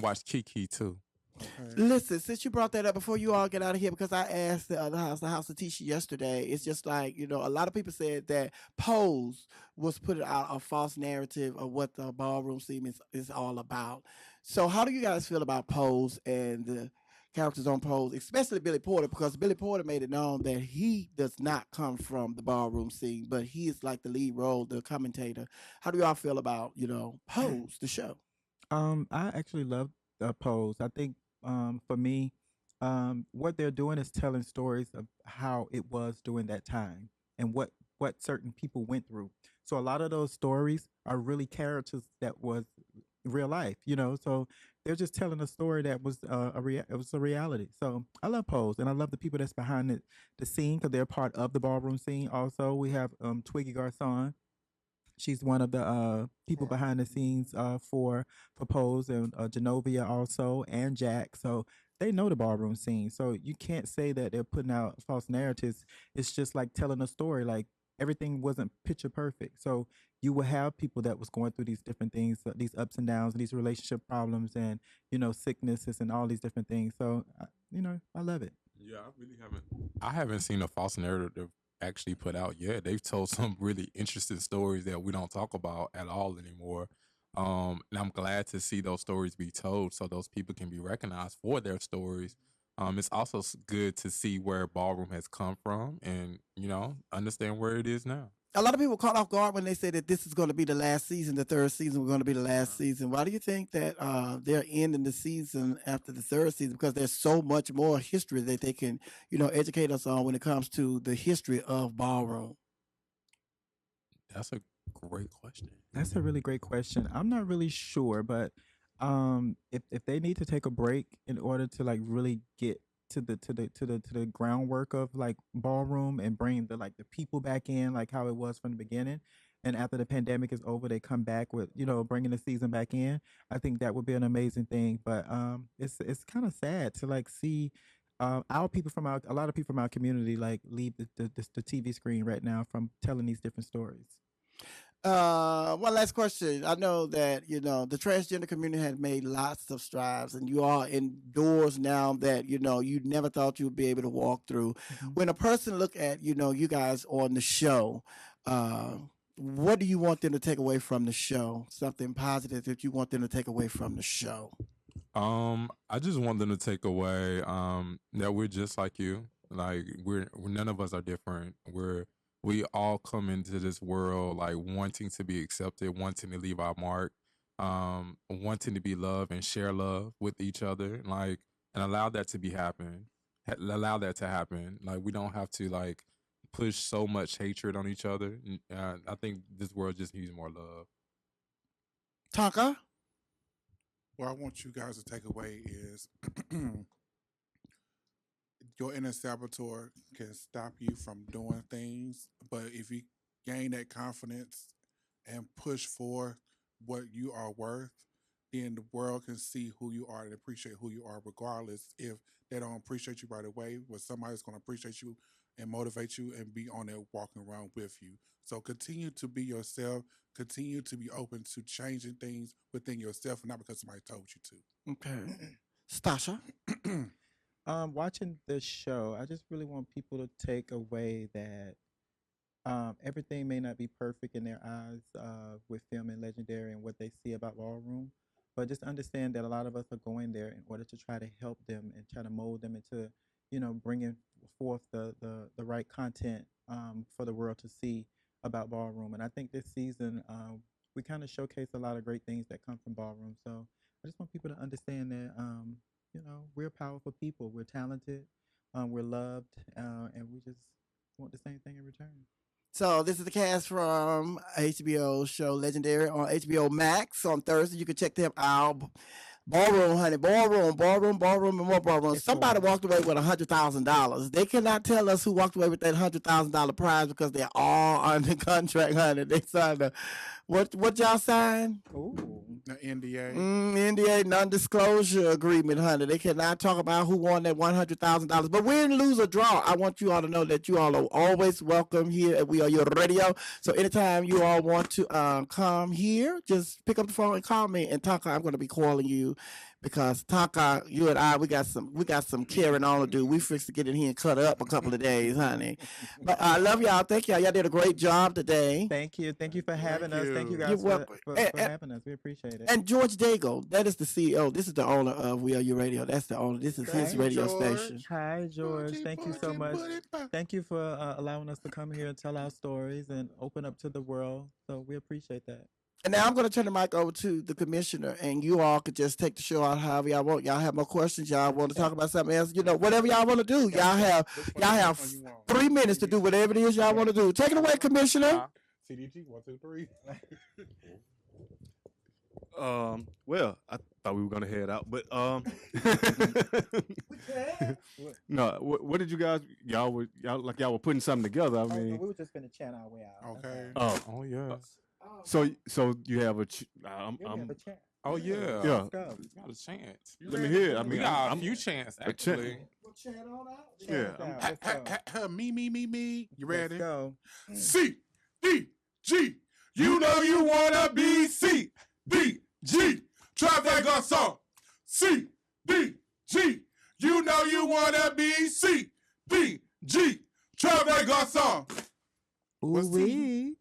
watch Kiki too. Okay. Listen, since you brought that up, before you all get out of here, because I asked the other house, the House of Tisha yesterday, it's just like, a lot of people said that Pose was putting out a false narrative of what the ballroom scene is all about. So how do you guys feel about Pose and the characters on Pose, especially Billy Porter, because Billy Porter made it known that he does not come from the ballroom scene, but he is like the lead role, the commentator. How do y'all feel about, Pose, the show? I actually love Pose. I think for me, what they're doing is telling stories of how it was during that time and what certain people went through. So a lot of those stories are really characters that was real life, So they're just telling a story that was it was a reality. So I love Pose, and I love the people that's behind the scene because they're part of the ballroom scene. Also, we have Twiggy Garcon. She's one of the people behind the scenes for Pose, and Genovia also, and Jack. So they know the ballroom scene. So you can't say that they're putting out false narratives. It's just like telling a story. Like everything wasn't picture perfect. So you will have people that was going through these different things, these ups and downs, and these relationship problems, and sicknesses and all these different things. So I love it. Yeah, I really haven't. I haven't seen a false narrative actually put out yet. They've told some really interesting stories that we don't talk about at all anymore. And I'm glad to see those stories be told so those people can be recognized for their stories. It's also good to see where ballroom has come from and, understand where it is now. A lot of people caught off guard when they said that this is going to be the last season, the third season was going to be the last season. Why do you think that they're ending the season after the third season? Because there's so much more history that they can, educate us on when it comes to the history of ballroom. That's a great question. That's a really great question. I'm not really sure, but if they need to take a break in order to like really get to the groundwork of like ballroom and bring the people back in like how it was from the beginning, and after the pandemic is over they come back with bringing the season back in, I think that would be an amazing thing. But it's kind of sad to like see a lot of people from our community like leave the TV screen right now from telling these different stories. One last question. I know that, the transgender community has made lots of strides and you are indoors now that, you never thought you would be able to walk through. Mm-hmm. When a person look at, you guys on the show, what do you want them to take away from the show? Something positive that you want them to take away from the show? I just want them to take away, that we're just like you. Like we're none of us are different. We all come into this world like wanting to be accepted, wanting to leave our mark. wanting to be loved and share love with each other, like, and allow that to allow that to happen. Like, we don't have to like push so much hatred on each other. I think this world just needs more love. Tonka? What I want you guys to take away is your inner saboteur can stop you from doing things, but if you gain that confidence and push for what you are worth, then the world can see who you are and appreciate who you are, regardless if they don't appreciate you right away. But somebody's going to appreciate you and motivate you and be on there walking around with you. So continue to be yourself. Continue to be open to changing things within yourself, and not because somebody told you to. Okay. Stasha? Watching this show, I just really want people to take away that everything may not be perfect in their eyes with film and Legendary and what they see about ballroom, but just understand that a lot of us are going there in order to try to help them and try to mold them into, bringing forth the right content for the world to see about ballroom. And I think this season we kind of showcase a lot of great things that come from ballroom. So I just want people to understand that we're powerful people, we're talented, we're loved, and we just want the same thing in return. So this is the cast from HBO show Legendary on HBO Max on Thursday. You can check them out. Ballroom, honey. Ballroom, and more ballroom. Somebody walked away with $100,000. They cannot tell us who walked away with that $100,000 prize because they're all under contract, honey. They signed a what y'all signed? Ooh. The NDA. NDA, non-disclosure agreement, honey. They cannot talk about who won that $100,000. But win, lose, or draw, I want you all to know that you all are always welcome here at We Are Your Radio. So anytime you all want to come here, just pick up the phone and call me. And Tonka, I'm going to be calling you because Tonka, you and I, we got some carrying on to do. We fixed to get in here and cut up a couple of days, honey. But I love y'all. Thank y'all. Y'all did a great job today. Thank you for having us. Thank you guys You're for welcome. having us. We appreciate it. And George Dago, that is the CEO. This is the owner of We Are Your Radio. That's the owner. This is his radio station. Hi, George. Thank you so much. Thank you for allowing us to come here and tell our stories and open up to the world. So we appreciate that. And now I'm going to turn the mic over to the commissioner, and you all could just take the show out however y'all want. Y'all have more questions. Y'all want to talk about something else? Whatever y'all want to do. Y'all have 3 minutes to do whatever it is y'all want to do. Take it away, Commissioner. CDG 1, 2, 3. Well, I thought we were gonna head out, but no. What did you guys? Y'all were putting something together. I mean, we were just gonna chat our way out. Okay. Oh yeah. So you have a. have a chat. Oh yeah. Yeah. Let's go. You got a chance. Let me hear it. I mean, We got I'm a few chance actually. We'll chat on out. Yeah. Me. You ready? Let's go. C-D-G. You know you wanna be C-D-G. Traffic Garcon. C-D-G. You know you wanna be C-D-G. Traffic Garcon. Ooh-wee.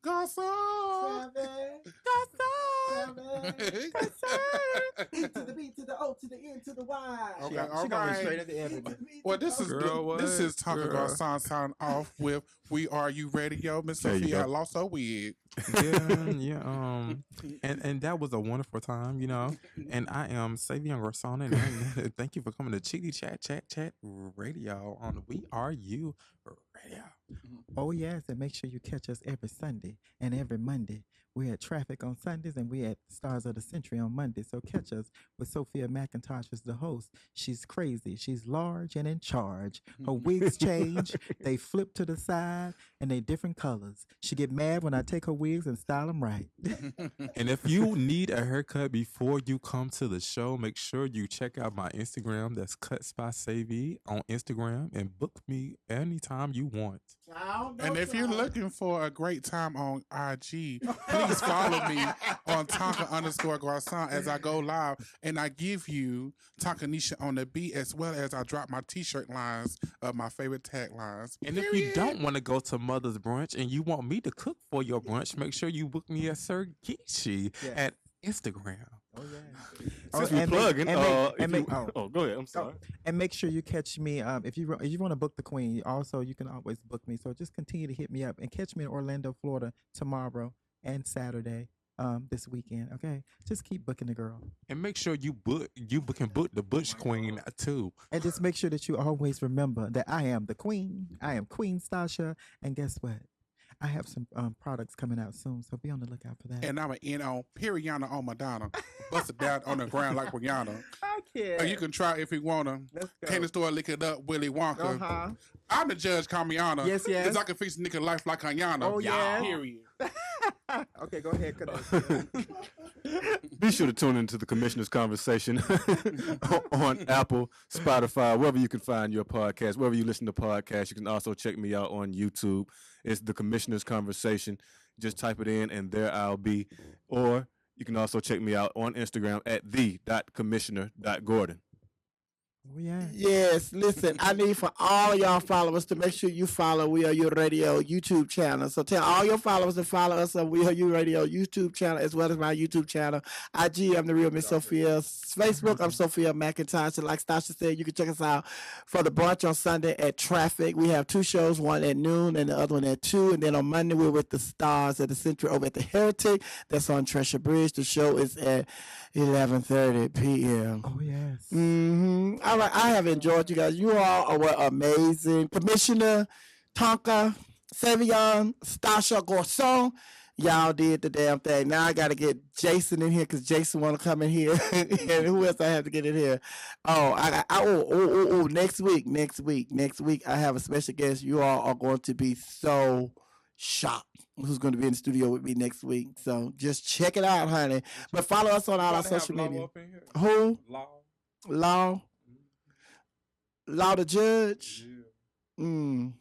Garcon. E to the B to the O to the N to the Y. Okay, She all gonna be right. straight at the end. Well, this is Tonka Girl. Garcon signing off with We Are You Radio. Miss There you Sophia go. lost her wig. Yeah. And that was a wonderful time, And I am Savion and Gordan, thank you for coming to Chitty Chat Radio on We Are You Radio. Oh yes, and make sure you catch us every Sunday and every Monday. We're at Traffic on Sundays and we're at Stars of the Century on Monday. So catch us with Sophia McIntosh as the host. She's crazy. She's large and in charge. Her wigs change. They flip to the side and they different colors. She get mad when I take her wigs and style them right. And if you need a haircut before you come to the show, make sure you check out my Instagram. That's Cuts by Savy on Instagram, and book me anytime you want. And if you're looking for a great time on IG, please follow me on Tonka_Garcon as I go live. And I give you Tonkanisha on the beat, as well as I drop my t-shirt lines of my favorite taglines. And if you don't want to go to Mother's Brunch and you want me to cook for your brunch, make sure you book me at Sir Geechee at Instagram. Oh yeah. Since we plugging, go ahead. I'm sorry. And make sure you catch me if you want to book the Queen. Also, you can always book me. So just continue to hit me up and catch me in Orlando, Florida tomorrow and Saturday this weekend. Okay, just keep booking the girl, And make sure you can book the Bush Queen too. and just make sure that you always remember that I am the queen. I am Queen Stasha, and guess what? I have some products coming out soon, so be on the lookout for that. And I'm an in on Rihanna on Madonna. Bust it down on the ground like Rihanna. I can't. Or you can try if you wanna. Let's go. Can the store lick it up, Willy Wonka? Uh-huh. I'm the judge, call me Anna. Yes, yes. Because I can fix a nigga life like Ayana. Oh, yeah. Period. Okay, go ahead. Be sure to tune into the Commissioner's Conversation on Apple, Spotify, wherever you can find your podcast, wherever you listen to podcasts. You can also check me out on YouTube. It's the Commissioner's Conversation. Just type it in and there I'll be. Or you can also check me out on Instagram at the.commissioner.Gordan. Oh, yeah. Yes, listen, I need for all y'all followers to make sure you follow WERUradio YouTube channel. So tell all your followers to follow us on WERUradio YouTube channel as well as my YouTube channel. IG, I'm the real Miss Sophia. Facebook, I'm Sophia McIntosh. And like Stasha said, you can check us out for the brunch on Sunday at Traffic. We have 2 shows, one at noon and the other one at 2. And then on Monday, we're with the Stars at the Century over at the Heritage. That's on Treasure Bridge. The show is at 11:30 p.m. Oh, yes. Mm-hmm. All right, I have enjoyed you guys. You all were amazing. Commissioner Tonka, Savion, Stasha, Garcon, y'all did the damn thing. Now I got to get Jason in here because Jason want to come in here. And who else I have to get in here? Oh, next week, I have a special guest. You all are going to be so shocked who's going to be in the studio with me next week. So just check it out, honey. But follow us on all our social media. Who? Law the judge. Yeah. You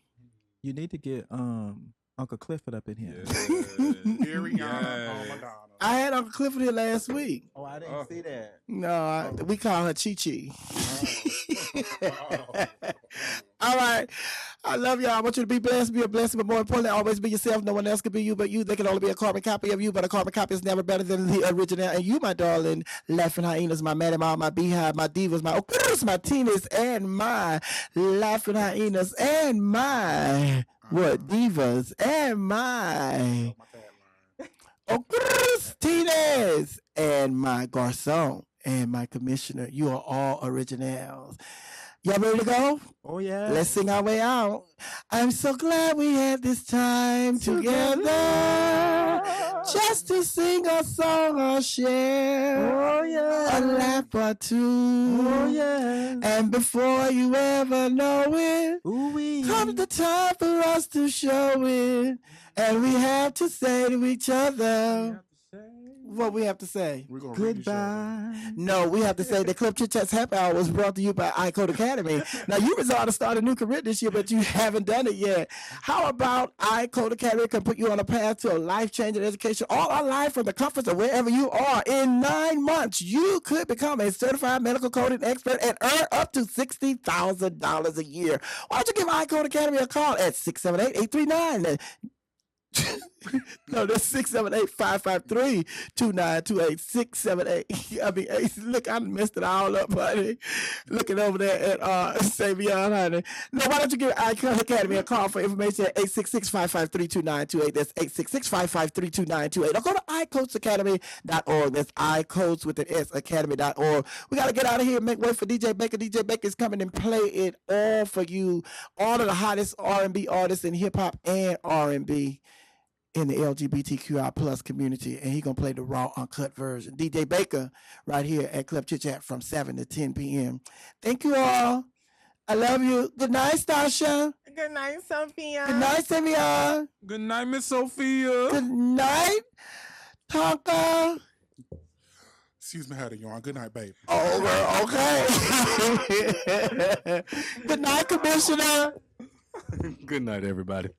need to get Uncle Clifford up in here. Rihanna on Madonna. I had Uncle Clifford here last week. Oh, I didn't see that. No, we call her Chi Chi. All right. I love y'all. I want you to be blessed, be a blessing, but more importantly, always be yourself. No one else can be you but you. They can only be a carbon copy of you, but a carbon copy is never better than the original. And you, my darling, laughing hyenas, my Maddie Mom, my Beehive, my divas, my my Tinas, and my laughing hyenas, and my divas, and my Tinas, and my Garcon, and my Commissioner. You are all originals. Y'all ready to go? Oh, yeah. Let's sing our way out. I'm so glad we had this time together just to sing a song or share. Oh, yeah. A laugh or two. Oh, yeah. And before you ever know it, Ooh-wee. comes the time for us to show it. And we have to say to each other what we have to say. We're gonna read each other. Goodbye. No, we have to say the Club Chit Chat's Happy Hour was brought to you by iCode Academy. Now, you resolved to start a new career this year, but you haven't done it yet. How about iCode Academy can put you on a path to a life-changing education all our life from the comforts of wherever you are? In 9 months, you could become a certified medical coding expert and earn up to $60,000 a year. Why don't you give iCode Academy a call at 678-839? No, that's 678-553-2928. 678. I mean, look, I messed it all up, honey. Looking over there at Savion, honey. No, why don't you give iCode Academy a call for information at 866-553-2928. That's 866-553-2928. Or go to iCoachacademy.org. That's iCoach with an S, academy.org. We got to get out of here and make way for DJ Baker. DJ Baker's coming and play it all for you. All of the hottest R&B artists in hip-hop and R&B in the LGBTQI plus community, and he gonna play the raw uncut version. DJ Baker right here at Club Chit Chat from 7 to 10 p.m. Thank you all. I love you. Good night, Stasha. Good night, Sophia. Good night, Savion. Good night, Miss Sophia. Good night, Tonka. Excuse me, how to yawn. Good night, baby. Oh, girl, okay. Good night, Commissioner. Good night, everybody.